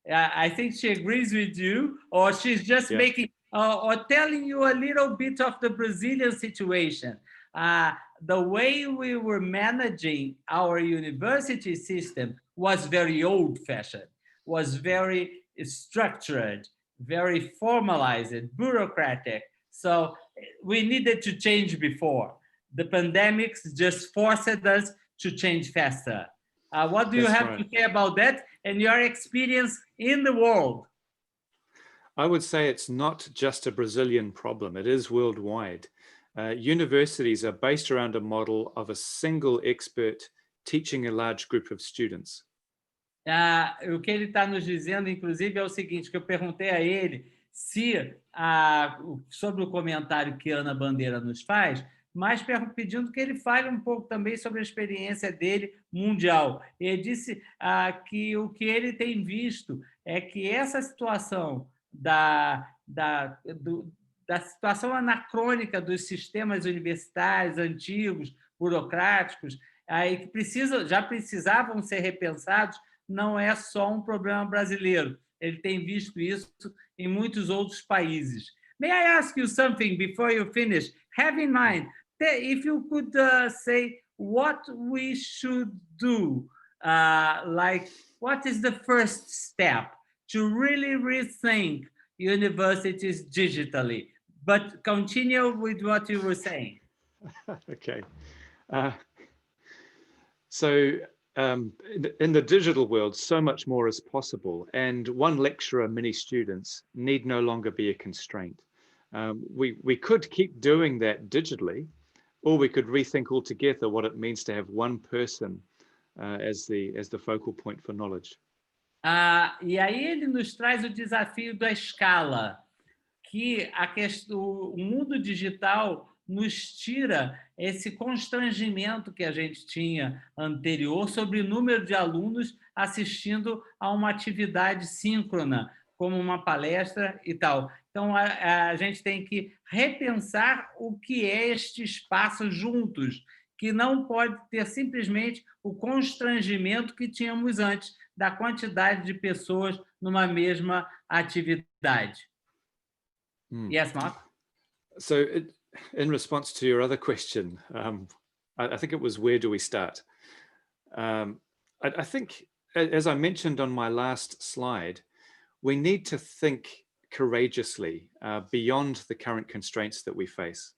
I think she agrees with you, or she's just making or telling you a little bit of the Brazilian situation. The way we were managing our university system was very old-fashioned, was very structured, very formalized, bureaucratic. So we needed to change before. The pandemics just forced us to change faster. What do you have to say about that and your experience in the world? I would say it's not just a Brazilian problem, it is worldwide. Universities are based around a model of a single expert teaching a large group of students. O que ele está nos dizendo, inclusive, é o seguinte, que eu perguntei a ele se, sobre o comentário que Ana Bandeira nos faz, mas pedindo que ele fale um pouco também sobre a experiência dele mundial. Ele disse que o que ele tem visto é que essa situação da situação anacrônica dos sistemas universitários antigos, burocráticos, e que já precisavam ser repensados, não é só um problema brasileiro. Ele tem visto isso em muitos outros países. May I ask you something before you finish? Have in mind, if you could say what we should do, like what is the first step to really rethink universities digitally, but continue with what you were saying. Okay. In the digital world, so much more is possible, and one lecturer, many students, need no longer be a constraint. We could keep doing that digitally, or we could rethink altogether what it means to have one person as the focal point for knowledge. E aí ele nos traz o desafio da escala, que o mundo digital nos tira esse constrangimento que a gente tinha anterior sobre o número de alunos assistindo a uma atividade síncrona, como uma palestra e tal. Então, a gente tem que repensar o que é este espaço juntos, que não pode ter simplesmente o constrangimento que tínhamos antes da quantidade de pessoas numa mesma atividade. Yes, Mark? So, in response to your other question, I think it was, where do we start? I think, as I mentioned on my last slide, we need to think courageously beyond the current constraints that we face.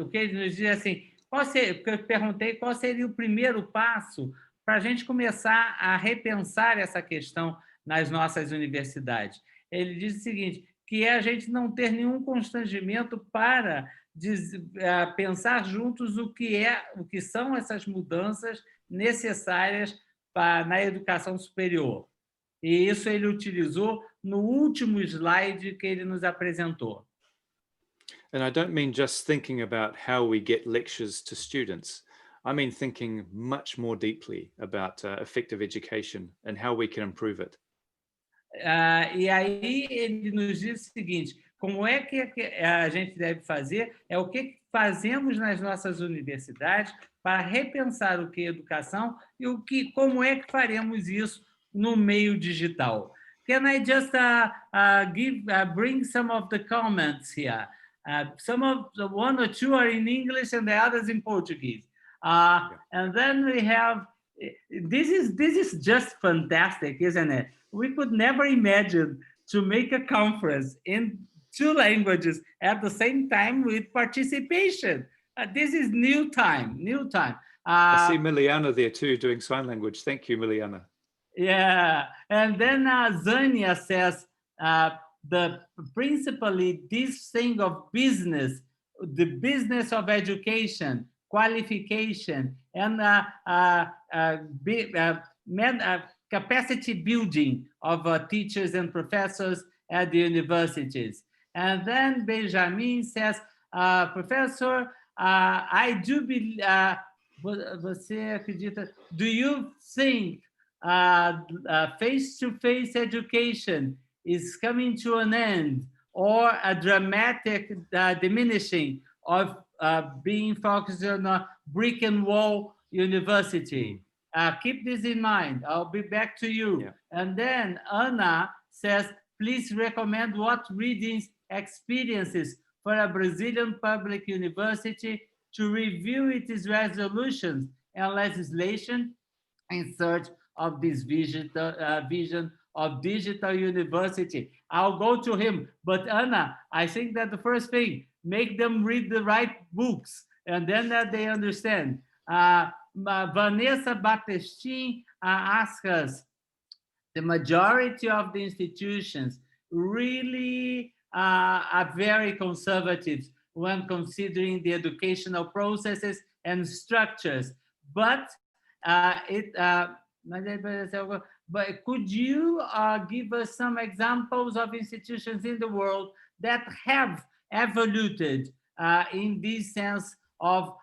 O que ele nos diz assim, porque eu perguntei qual seria o primeiro passo para a gente começar a repensar essa questão nas nossas universidades. Ele diz o seguinte, que é a gente não ter nenhum constrangimento para pensar juntos o que são essas mudanças necessárias na educação superior. E isso ele utilizou no último slide que ele nos apresentou. And I don't mean just thinking about how we get lectures to students. I mean thinking much more deeply about effective education and how we can improve it. E aí ele nos diz o seguinte, como é que a gente deve fazer, é o que fazemos nas nossas universidades para repensar o que é educação e como é que faremos isso no meio digital. Can I just bring some of the comments here? One or two are in English and the others in Portuguese. And then we have, this is just fantastic, isn't it? We could never imagine to make a conference in 2 languages at the same time with participation. This is new time. I see Miliana there too, doing sign language. Thank you, Miliana. Yeah, and then Zania says, principally this thing of business, the business of education, qualification, and capacity building of teachers and professors at the universities. And then Benjamin says, Professor, I do believe, você acredita, do you think face-to-face education is coming to an end, or a dramatic diminishing of being focused on a brick and wall university. Keep this in mind. I'll be back to you. Yeah. And then Anna says, please recommend what reading experiences for a Brazilian public university to review its resolutions and legislation in search of this vision of digital university. I'll go to him, but Anna, I think that the first thing, make them read the right books, and then that they understand. Vanessa Batestin asks us, the majority of the institutions really are very conservative when considering the educational processes and structures. But but could you give us some examples of institutions in the world that have evolved in this sense of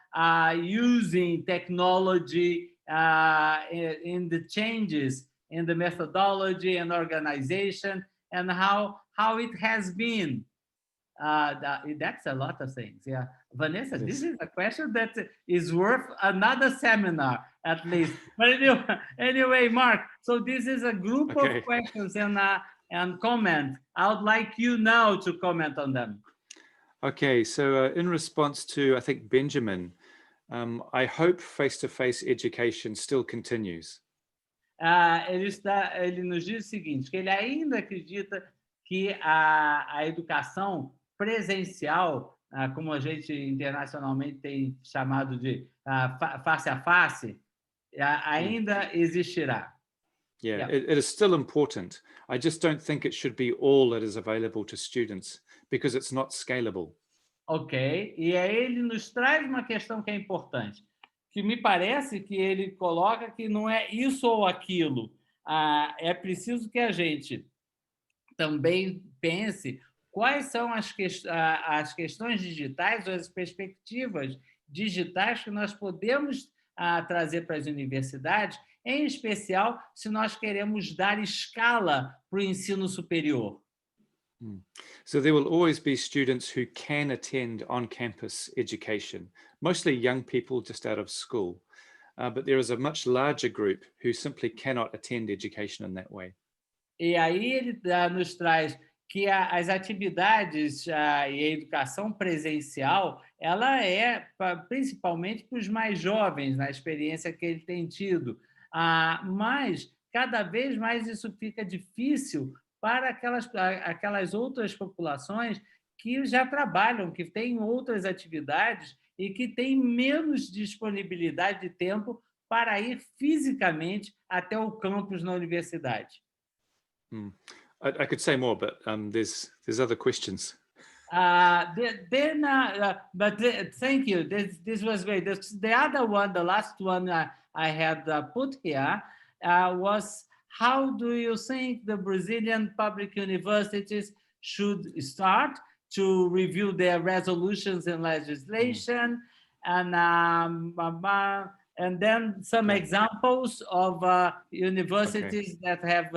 using technology in the changes in the methodology and organization, and how it has been? That's a lot of things. Yeah, Vanessa, this is a question that is worth another seminar at least. But anyway, Mark, so this is a group of questions and comments. I would like you now to comment on them. Okay, so in response to, I think, Benjamin, I hope face-to-face education still continues. Ele nos diz o seguinte, que ele ainda acredita que a educação presencial, como a gente internacionalmente tem chamado de face a face, ainda existirá. Yeah, it is still important. I just don't think it should be all that is available to students because it's not scalable. Ok, e aí ele nos traz uma questão que é importante, que me parece que ele coloca que não é isso ou aquilo. É preciso que a gente também pense quais são as questões digitais ou as perspectivas digitais que nós podemos trazer para as universidades, em especial se nós queremos dar escala para o ensino superior. So there will always be students who can attend on-campus education, mostly young people just out of school, but there is a much larger group who simply cannot attend education in that way. E aí ele nos traz que as atividades e a educação presencial, ela é principalmente para os mais jovens, na experiência que ele tem tido, mas cada vez mais isso fica difícil para aquelas outras populações que já trabalham, que têm outras atividades e que têm menos disponibilidade de tempo para ir fisicamente até o campus na universidade. I could say more, but there's other questions. But thank you. This was great. The other one, the last one I had put here was, how do you think the Brazilian public universities should start to review their resolutions and legislation? And then some examples of universities that have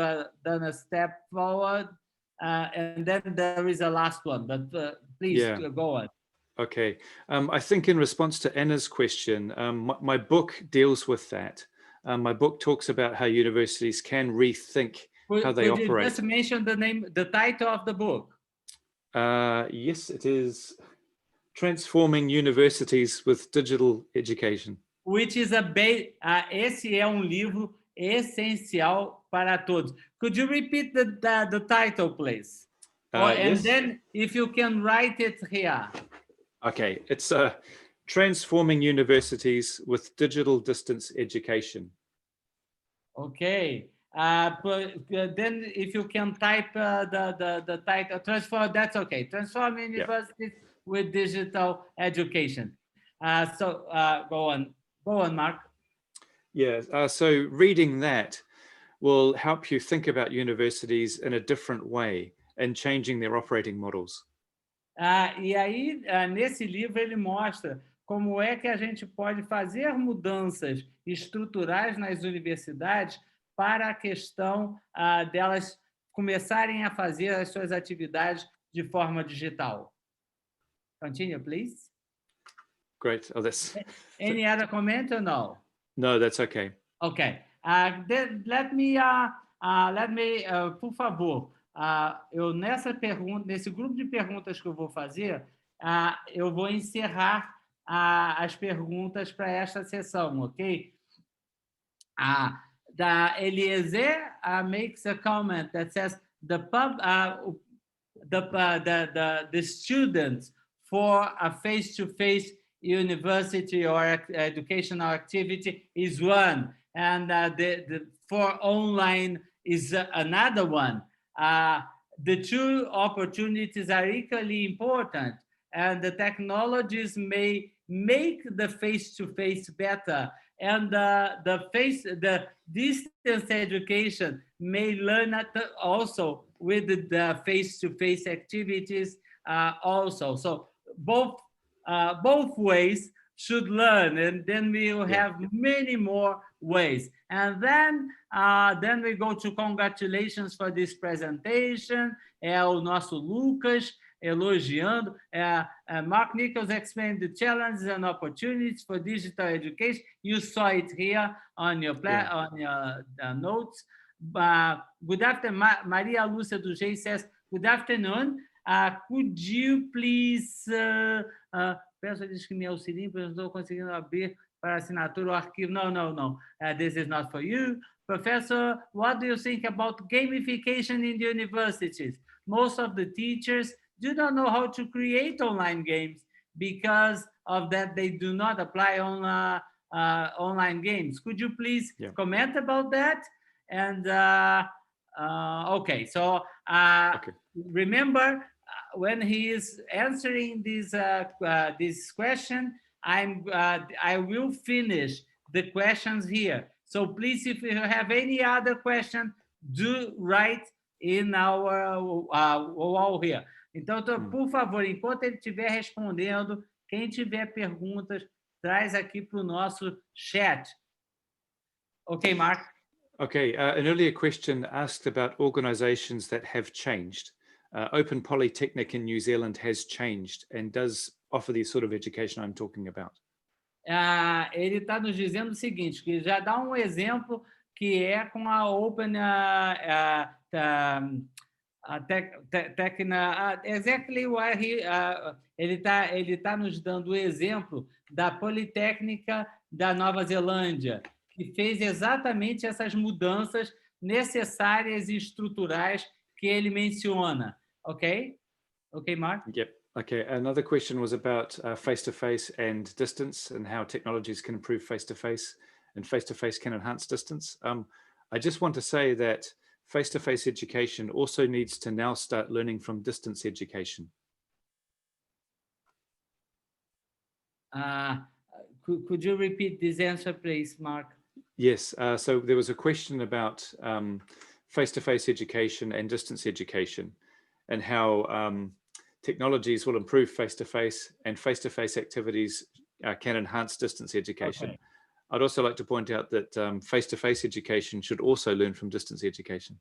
done a step forward. And then there is a last one, but please go on. Okay. I think in response to Anna's question, my book deals with that. My book talks about how universities can rethink how they operate. Could you just mention the title of the book? Yes, it is Transforming Universities with Digital Education. Which is esse é livro essencial para todos. Could you repeat the title, please? And then if you can write it here. Okay, it's Transforming Universities with Digital Distance Education. Okay, then if you can type the title, that's okay. Transforming Universities with Digital Education. So go on, Mark. Yeah, so reading that will help you think about universities in a different way and changing their operating models. E aí, nesse livro, ele mostra como é que a gente pode fazer mudanças estruturais nas universidades para a questão delas começarem a fazer as suas atividades de forma digital. Continue, please. Great. Oh, that's... Any other comment or no? No, that's okay. Okay. Let me, por favor, eu nesse grupo de perguntas que eu vou fazer, eu vou encerrar as perguntas para esta sessão, ok? The Eliezer makes a comment that says the students for a face-to-face university or educational activity is one, and for online is another one. The two opportunities are equally important, and the technologies may make the face-to-face better, and the distance education may learn also with the face-to-face activities also. So both ways should learn, and then we will have many more ways. And then we go to congratulations for this presentation. O nosso Lucas elogiando. Mark Nichols explained the challenges and opportunities for digital education. You saw it here on your notes. Good afternoon. Maria Lúcia do G says, good afternoon. Could you please... peço a eles que me auxiliem, porque eu não estou conseguindo abrir para assinatura o arquivo. No. This is not for you. Professor, what do you think about gamification in the universities? Most of the teachers do not know how to create online games. Because of that, they do not apply on online games. Could you please comment about that? And okay, so remember, when he is answering this question, I will finish the questions here. So please, if you have any other question, do write in our wall here. Então, por favor, enquanto ele estiver respondendo, quem tiver perguntas, traz aqui para o nosso chat. Okay, Mark? Okay, an earlier question asked about organizations that have changed. Open Polytechnic in New Zealand has changed and does offer the sort of education I'm talking about. Ele está nos dizendo o seguinte, que já dá um exemplo que é com a Open exactly why ele tá nos dando o exemplo da Politécnica da Nova Zelândia, que fez exatamente essas mudanças necessárias e estruturais que ele menciona. Okay? Okay, Mark? Yep. Okay. Another question was about face-to-face and distance and how technologies can improve face-to-face and face-to-face can enhance distance. I just want to say that face-to-face education also needs to now start learning from distance education. Could you repeat this answer, please, Mark? Yes. So there was a question about face-to-face education and distance education and how technologies will improve face-to-face and face-to-face activities can enhance distance education. Okay. I'd also like to point out that face-to-face education should also learn from distance education.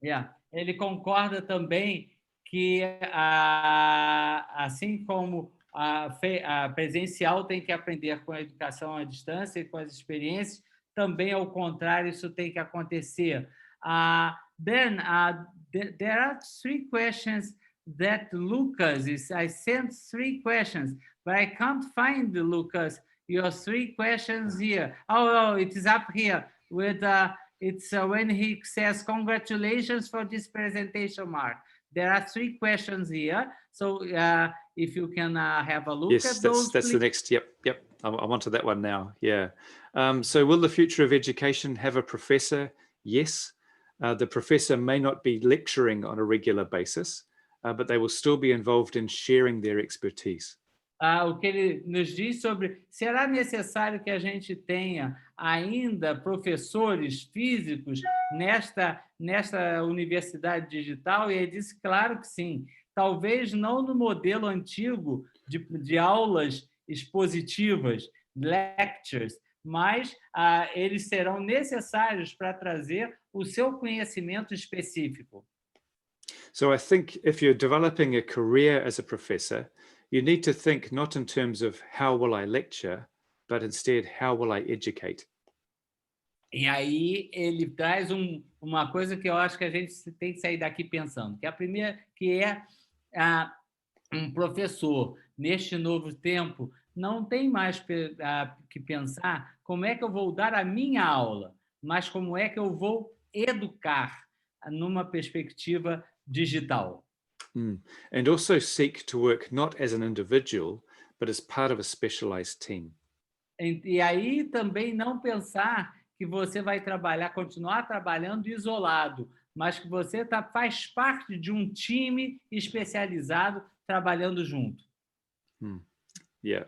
Yeah, ele concorda também que assim como a presencial tem que aprender com a educação à distância e com as experiências, também ao contrário isso tem que acontecer. Then there are three questions that Lucas is. I sent three questions, but I can't find Lucas. Your three questions here. Oh, it is up here with it's when he says congratulations for this presentation, Mark. There are three questions here. So if you can have a look at those. Yes, that's the next. Yep. I'm onto that one now. Yeah. So will the future of education have a professor? Yes. The professor may not be lecturing on a regular basis, but they will still be involved in sharing their expertise. O que ele nos diz sobre será necessário que a gente tenha ainda professores físicos nesta universidade digital, e ele disse claro que sim, talvez não no modelo antigo de aulas expositivas, lectures, mas eles serão necessários para trazer o seu conhecimento específico. So I think if you're developing a career as a professor, you need to think not in terms of how will I lecture, but instead how will I educate. E aí ele traz uma coisa que eu acho que a gente tem que sair daqui pensando, que a primeira, que é um professor, neste novo tempo, não tem mais que pensar como é que eu vou dar a minha aula, mas como é que eu vou educar numa perspectiva digital. And also seek to work not as an individual, but as part of a specialized team. E aí também não pensar que você vai continuar trabalhando isolado, mas que você faz parte de um time especializado trabalhando junto. Yeah.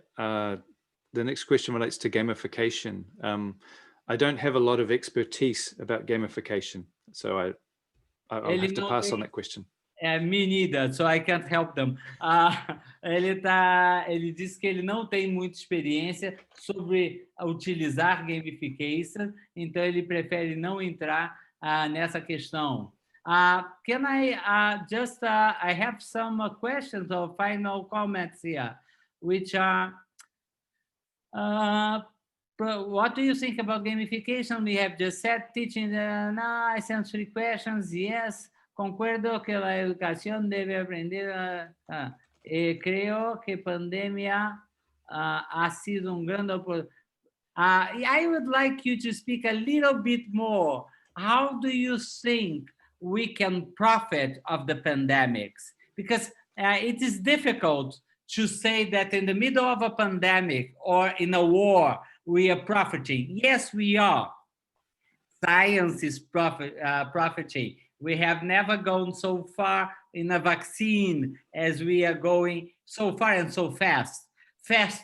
The next question relates to gamification. I don't have a lot of expertise about gamification, so I'll have to pass on that question. Me neither, so I can't help them. Ele disse que ele não tem muita experiência sobre utilizar gamification, então ele prefere não entrar nessa questão. Can I I have some questions or final comments here, which are, what do you think about gamification? We have just said teaching, I sent 3 questions, yes. Concuerdo que la educación debe aprender creo que pandemia ha sido un gran oportunidad. I would like you to speak a little bit more. How do you think we can profit of the pandemics? Because it is difficult to say that in the middle of a pandemic or in a war, we are profiting. Yes, we are. Science is profiting. We have never gone so far in a vaccine as we are going so far and so fast.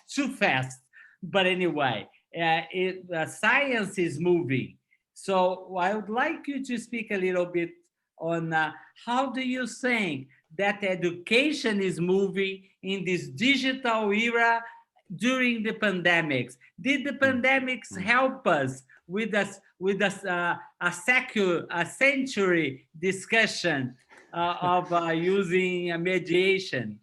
Too fast. But anyway, science is moving. So I would like you to speak a little bit on how do you think that education is moving in this digital era during the pandemics? Did the pandemics help us with a century discussion of using mediation?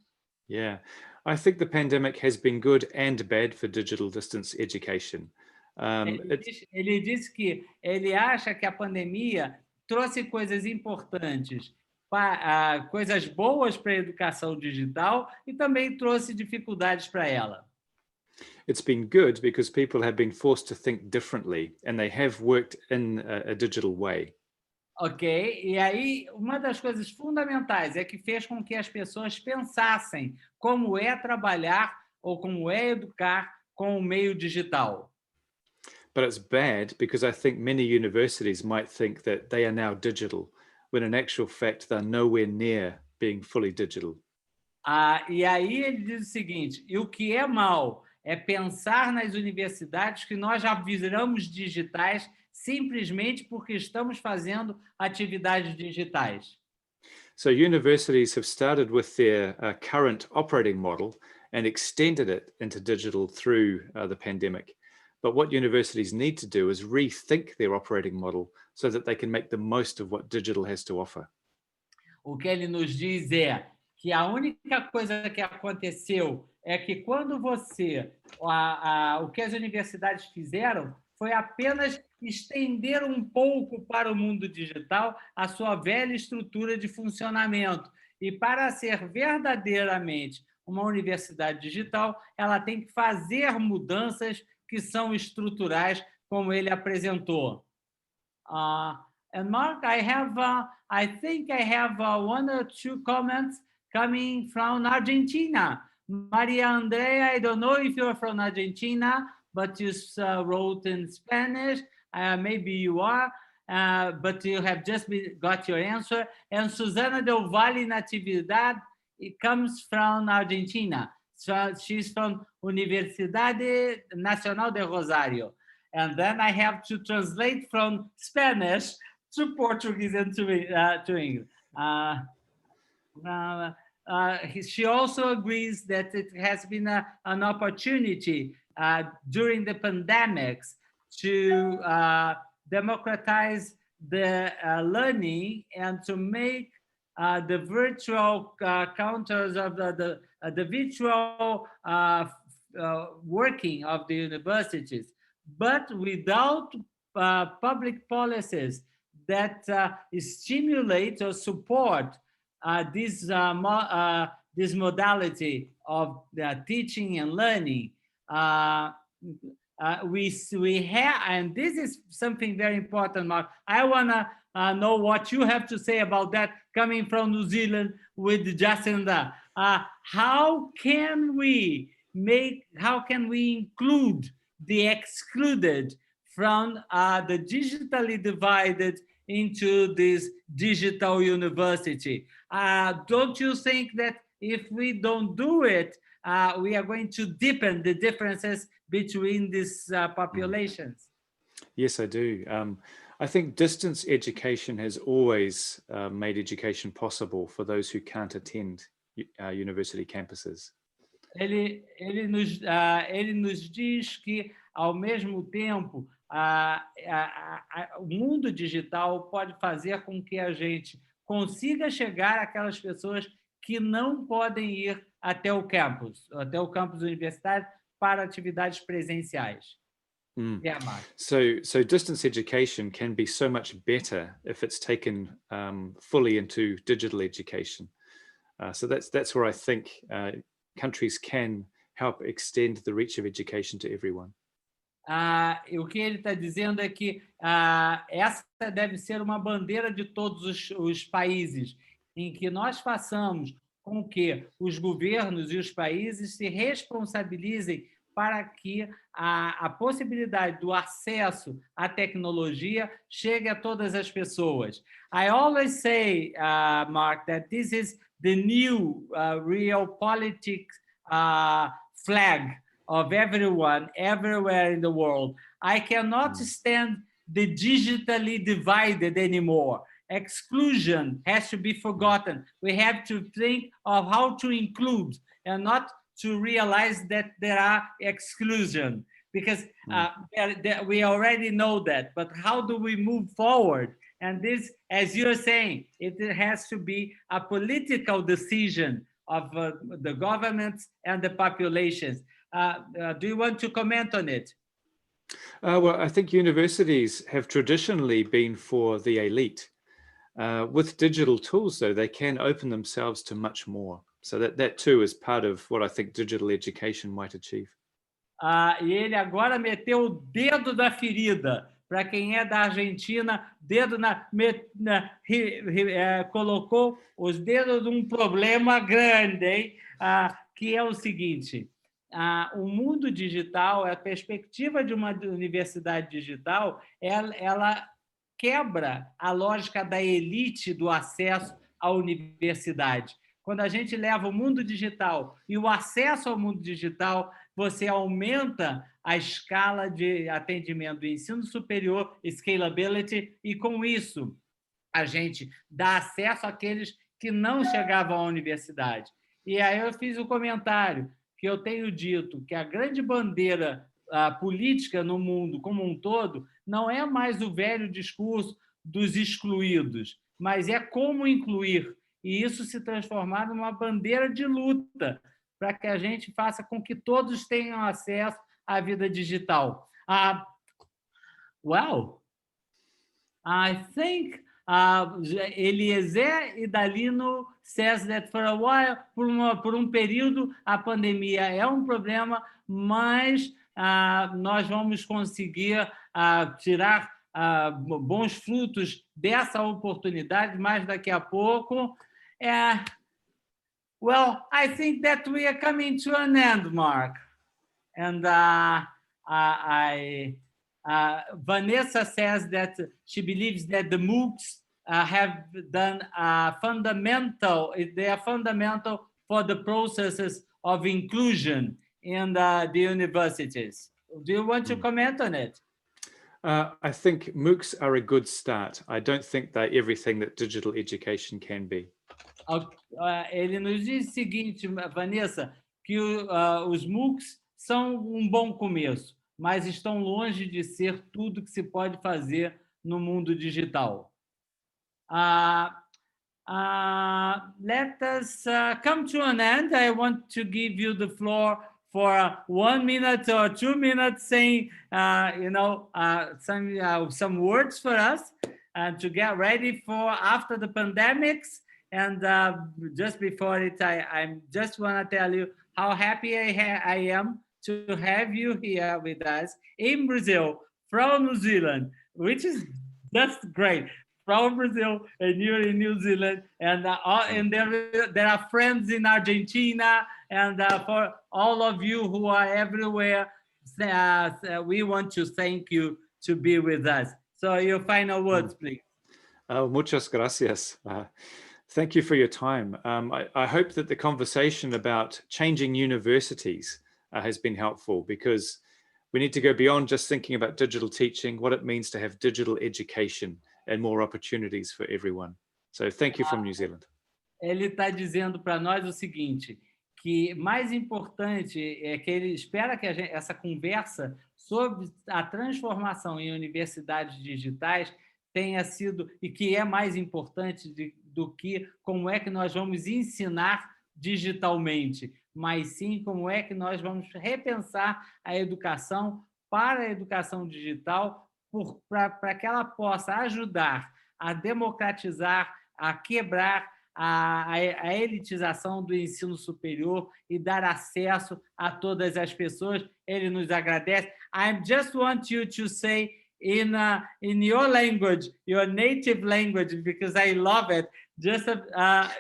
Yeah, I think the pandemic has been good and bad for digital distance education. Ele disse que ele acha que a pandemia trouxe coisas importantes, coisas boas para a educação digital e também trouxe dificuldades para ela. It's been good because people have been forced to think differently and they have worked in a digital way. Ok, e aí uma das coisas fundamentais é que fez com que as pessoas pensassem como é trabalhar ou como é educar com o meio digital. But it's bad because I think many universities might think that they are now digital, when in actual fact they're nowhere near being fully digital. E aí ele diz o seguinte, e o que é mal é pensar nas universidades que nós já viramos digitais simplesmente porque estamos fazendo atividades digitais. So universities have started with their current operating model and extended it into digital through the pandemic. But what universities need to do is rethink their operating model so that they can make the most of what digital has to offer. O que ele nos diz é que a única coisa que aconteceu é que quando o que as universidades fizeram foi apenas estender um pouco para o mundo digital a sua velha estrutura de funcionamento. E para ser verdadeiramente uma universidade digital, ela tem que fazer mudanças que são estruturais, como ele apresentou. And Mark, I think I have 1 or 2 comments coming from Argentina. Maria Andrea, I don't know if you're from Argentina, but you wrote in Spanish. Maybe you are, but you have just got your answer. And Susana Del Valle Natividad, it comes from Argentina. So she's from Universidade Nacional de Rosario. And then I have to translate from Spanish to Portuguese and to English. She also agrees that it has been an opportunity during the pandemics to democratize the learning and to make the virtual counters of the virtual working of the universities, but without public policies that stimulate or support this modality of teaching and learning, we have, and this is something very important, Mark. I want to know what you have to say about that, coming from New Zealand with Jacinda. How can we include the excluded from the digitally divided into this digital university? Don't you think that if we don't do it, we are going to deepen the differences between these populations? Yes, I do. I think distance education has always made education possible for those who can't attend university campuses. Ele nos diz que, ao mesmo tempo, o mundo digital pode fazer com que a gente consiga chegar àquelas pessoas que não podem ir até o campus universitário para atividades presenciais. Yeah, Mark. So distance education can be so much better if it's taken fully into digital education. So that's where I think countries can help extend the reach of education to everyone. O que ele está dizendo é que essa deve ser uma bandeira de todos os países, em que nós façamos com que os governos e os países se responsabilizem para que a possibilidade do acesso à tecnologia chegue a todas as pessoas. I always say, Mark, that this is the new real politics flag of everyone, everywhere in the world. I cannot stand the digitally divided anymore. Exclusion has to be forgotten. We have to think of how to include and not to realize that there are exclusion, because we already know that, but how do we move forward? And this, as you're saying, it has to be a political decision of the governments and the populations. Do you want to comment on it? Well, I think universities have traditionally been for the elite. With digital tools, though, they can open themselves to much more. So that too is part of what I think digital education might achieve. E ele agora meteu o dedo da ferida. Para quem é da Argentina, colocou os dedos de problema grande, hein? Que é o seguinte: o mundo digital, a perspectiva de uma universidade digital, ela quebra a lógica da elite do acesso à universidade. Quando a gente leva o mundo digital e o acesso ao mundo digital, você aumenta a escala de atendimento do ensino superior, scalability, e com isso a gente dá acesso àqueles que não chegavam à universidade. E aí eu fiz o comentário que eu tenho dito que a grande bandeira política no mundo como um todo não é mais o velho discurso dos excluídos, mas é como incluir, e isso se transformar numa bandeira de luta para que a gente faça com que todos tenham acesso à vida digital. Well, I think Eliezer Idalino says that for a while, por período, a pandemia é um problema, mas nós vamos conseguir tirar bons frutos dessa oportunidade, mas daqui a pouco. Well, I think that we are coming to an end, Mark. And Vanessa says that she believes that the MOOCs have done they are fundamental for the processes of inclusion in the universities. Do you want to comment on it? I think MOOCs are a good start. I don't think they're everything that digital education can be. Ele nos diz o seguinte, Vanessa, que os MOOCs são bom começo, mas estão longe de ser tudo que se pode fazer no mundo digital. let us come to an end. I want to give you the floor for 1 minute or 2 minutes, saying, some words for us to get ready for after the pandemics. And just before it, I just want to tell you how happy I am to have you here with us in Brazil, from New Zealand, which is just great. From Brazil, and you're in New Zealand, and there are friends in Argentina, and for all of you who are everywhere, we want to thank you to be with us. So your final words, please. Muchas gracias. Thank you for your time. I hope that the conversation about changing universities has been helpful, because we need to go beyond just thinking about digital teaching, what it means to have digital education and more opportunities for everyone. So thank you from New Zealand. Ele está dizendo para nós o seguinte, que mais importante é que ele espera que essa conversa sobre a transformação em universidades digitais tenha sido, e que é mais importante do que como é que nós vamos ensinar digitalmente, mas sim como é que nós vamos repensar a educação para a educação digital, para que ela possa ajudar a democratizar, a quebrar a elitização do ensino superior e dar acesso a todas as pessoas. Ele nos agradece. I just want you to say in your language, your native language, because I love it, just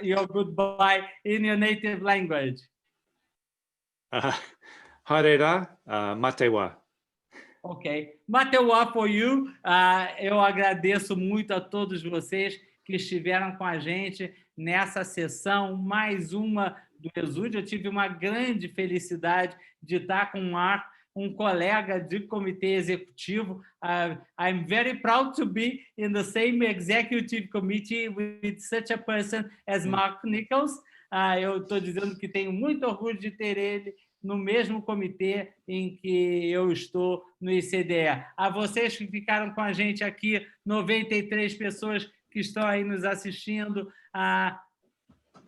your goodbye in your native language. Harera, matewa. Ok. Matewa for you. Eu agradeço muito a todos vocês que estiveram com a gente nessa sessão, mais uma do ESUD. Eu tive uma grande felicidade de estar com o Mark, um colega de comitê executivo. I'm very proud to be in the same executive committee with such a person as Mark Nichols. Eu estou dizendo que tenho muito orgulho de ter ele no mesmo comitê em que eu estou no ICDE. A vocês que ficaram com a gente aqui, 93 pessoas que estão aí nos assistindo,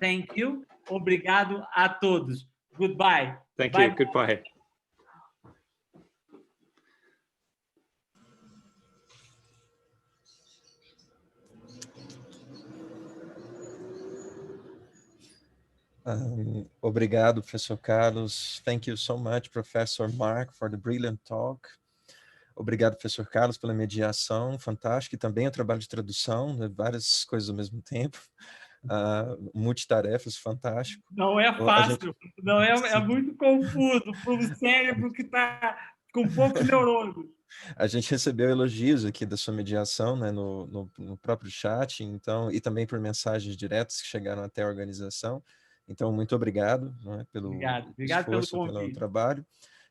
thank you. Obrigado a todos. Goodbye. Thank you. Goodbye. Obrigado, Professor Carlos. Thank you so much, Professor Mark, for the brilliant talk. Obrigado, Professor Carlos, pela mediação fantástica, e também o trabalho de tradução, né, várias coisas ao mesmo tempo, multitarefas, fantástico. Não é fácil, não é muito confuso para um cérebro que está com poucos neurônios. A gente recebeu elogios aqui da sua mediação, né, no próprio chat, então, e também por mensagens diretas que chegaram até a organização. Então, muito obrigado, né, pelo esforço, pelo trabalho.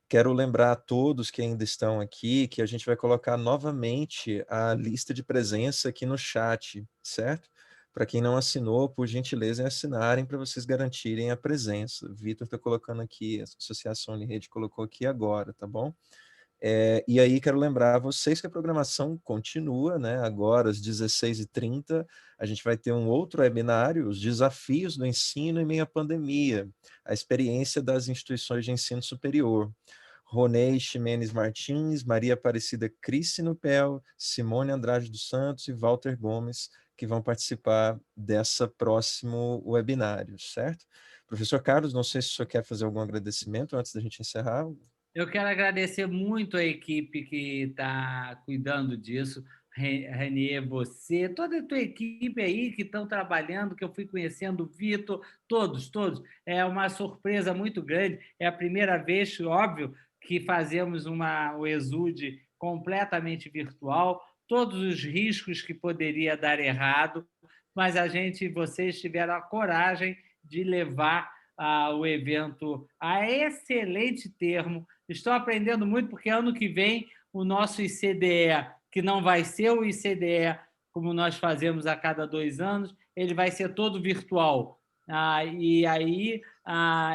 Quero lembrar a todos que ainda estão aqui que a gente vai colocar novamente a lista de presença aqui no chat, certo? Para quem não assinou, por gentileza, assinarem para vocês garantirem a presença. O Vitor está colocando aqui, a Associação Unirede colocou aqui agora, tá bom? E aí quero lembrar a vocês que a programação continua, né? Agora às 16h30 a gente vai ter um outro webinário, os desafios do ensino em meio à pandemia, a experiência das instituições de ensino superior. Ronei Ximenes Martins, Maria Aparecida Crissinupel, Simone Andrade dos Santos e Walter Gomes, que vão participar dessa próximo webinário, certo? Professor Carlos, não sei se o senhor quer fazer algum agradecimento antes da gente encerrar. Eu quero agradecer muito a equipe que está cuidando disso, Renier, você, toda a tua equipe aí que estão trabalhando, que eu fui conhecendo, o Vitor, todos. É uma surpresa muito grande. É a primeira vez, óbvio, que fazemos o ESUD completamente virtual, todos os riscos que poderia dar errado, mas vocês tiveram a coragem de levar o evento a excelente termo. Estou aprendendo muito, porque ano que vem o nosso ICDE, que não vai ser o ICDE como nós fazemos a cada 2 anos, ele vai ser todo virtual. E aí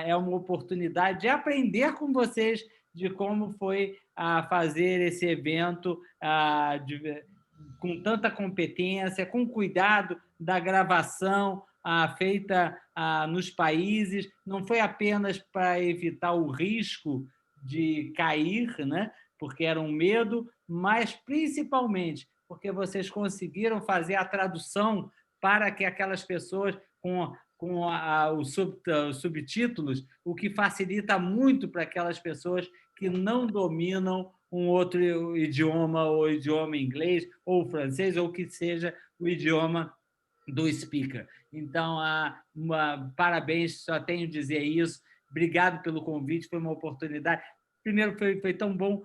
é uma oportunidade de aprender com vocês de como foi fazer esse evento com tanta competência, com cuidado da gravação, feita nos países, não foi apenas para evitar o risco de cair, né? Porque era um medo, mas principalmente porque vocês conseguiram fazer a tradução para que aquelas pessoas com os subtítulos, o que facilita muito para aquelas pessoas que não dominam um outro idioma, ou idioma inglês, ou francês, ou que seja o idioma do speaker. Então, parabéns, só tenho a dizer isso. Obrigado pelo convite, foi uma oportunidade. Primeiro, foi tão bom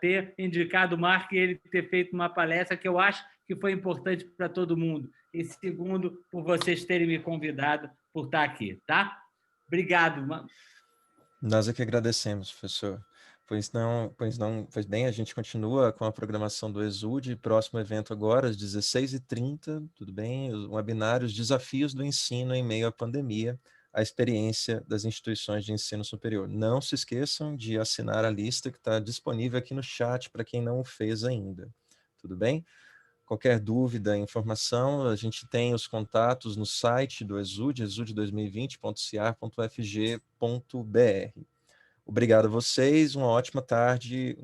ter indicado o Mark e ele ter feito uma palestra que eu acho que foi importante para todo mundo. E segundo, por vocês terem me convidado por estar aqui, tá? Obrigado. Nós é que agradecemos, professor. Pois bem, a gente continua com a programação do ESUD, próximo evento agora, às 16h30, tudo bem? O webinário, os desafios do ensino em meio à pandemia, a experiência das instituições de ensino superior. Não se esqueçam de assinar a lista que está disponível aqui no chat para quem não o fez ainda, tudo bem? Qualquer dúvida, informação, a gente tem os contatos no site do ESUD, exud2020.ciar.fg.br. Obrigado a vocês, uma ótima tarde,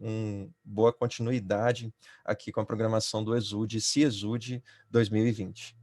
boa continuidade aqui com a programação do ESUD, CIESUD 2020.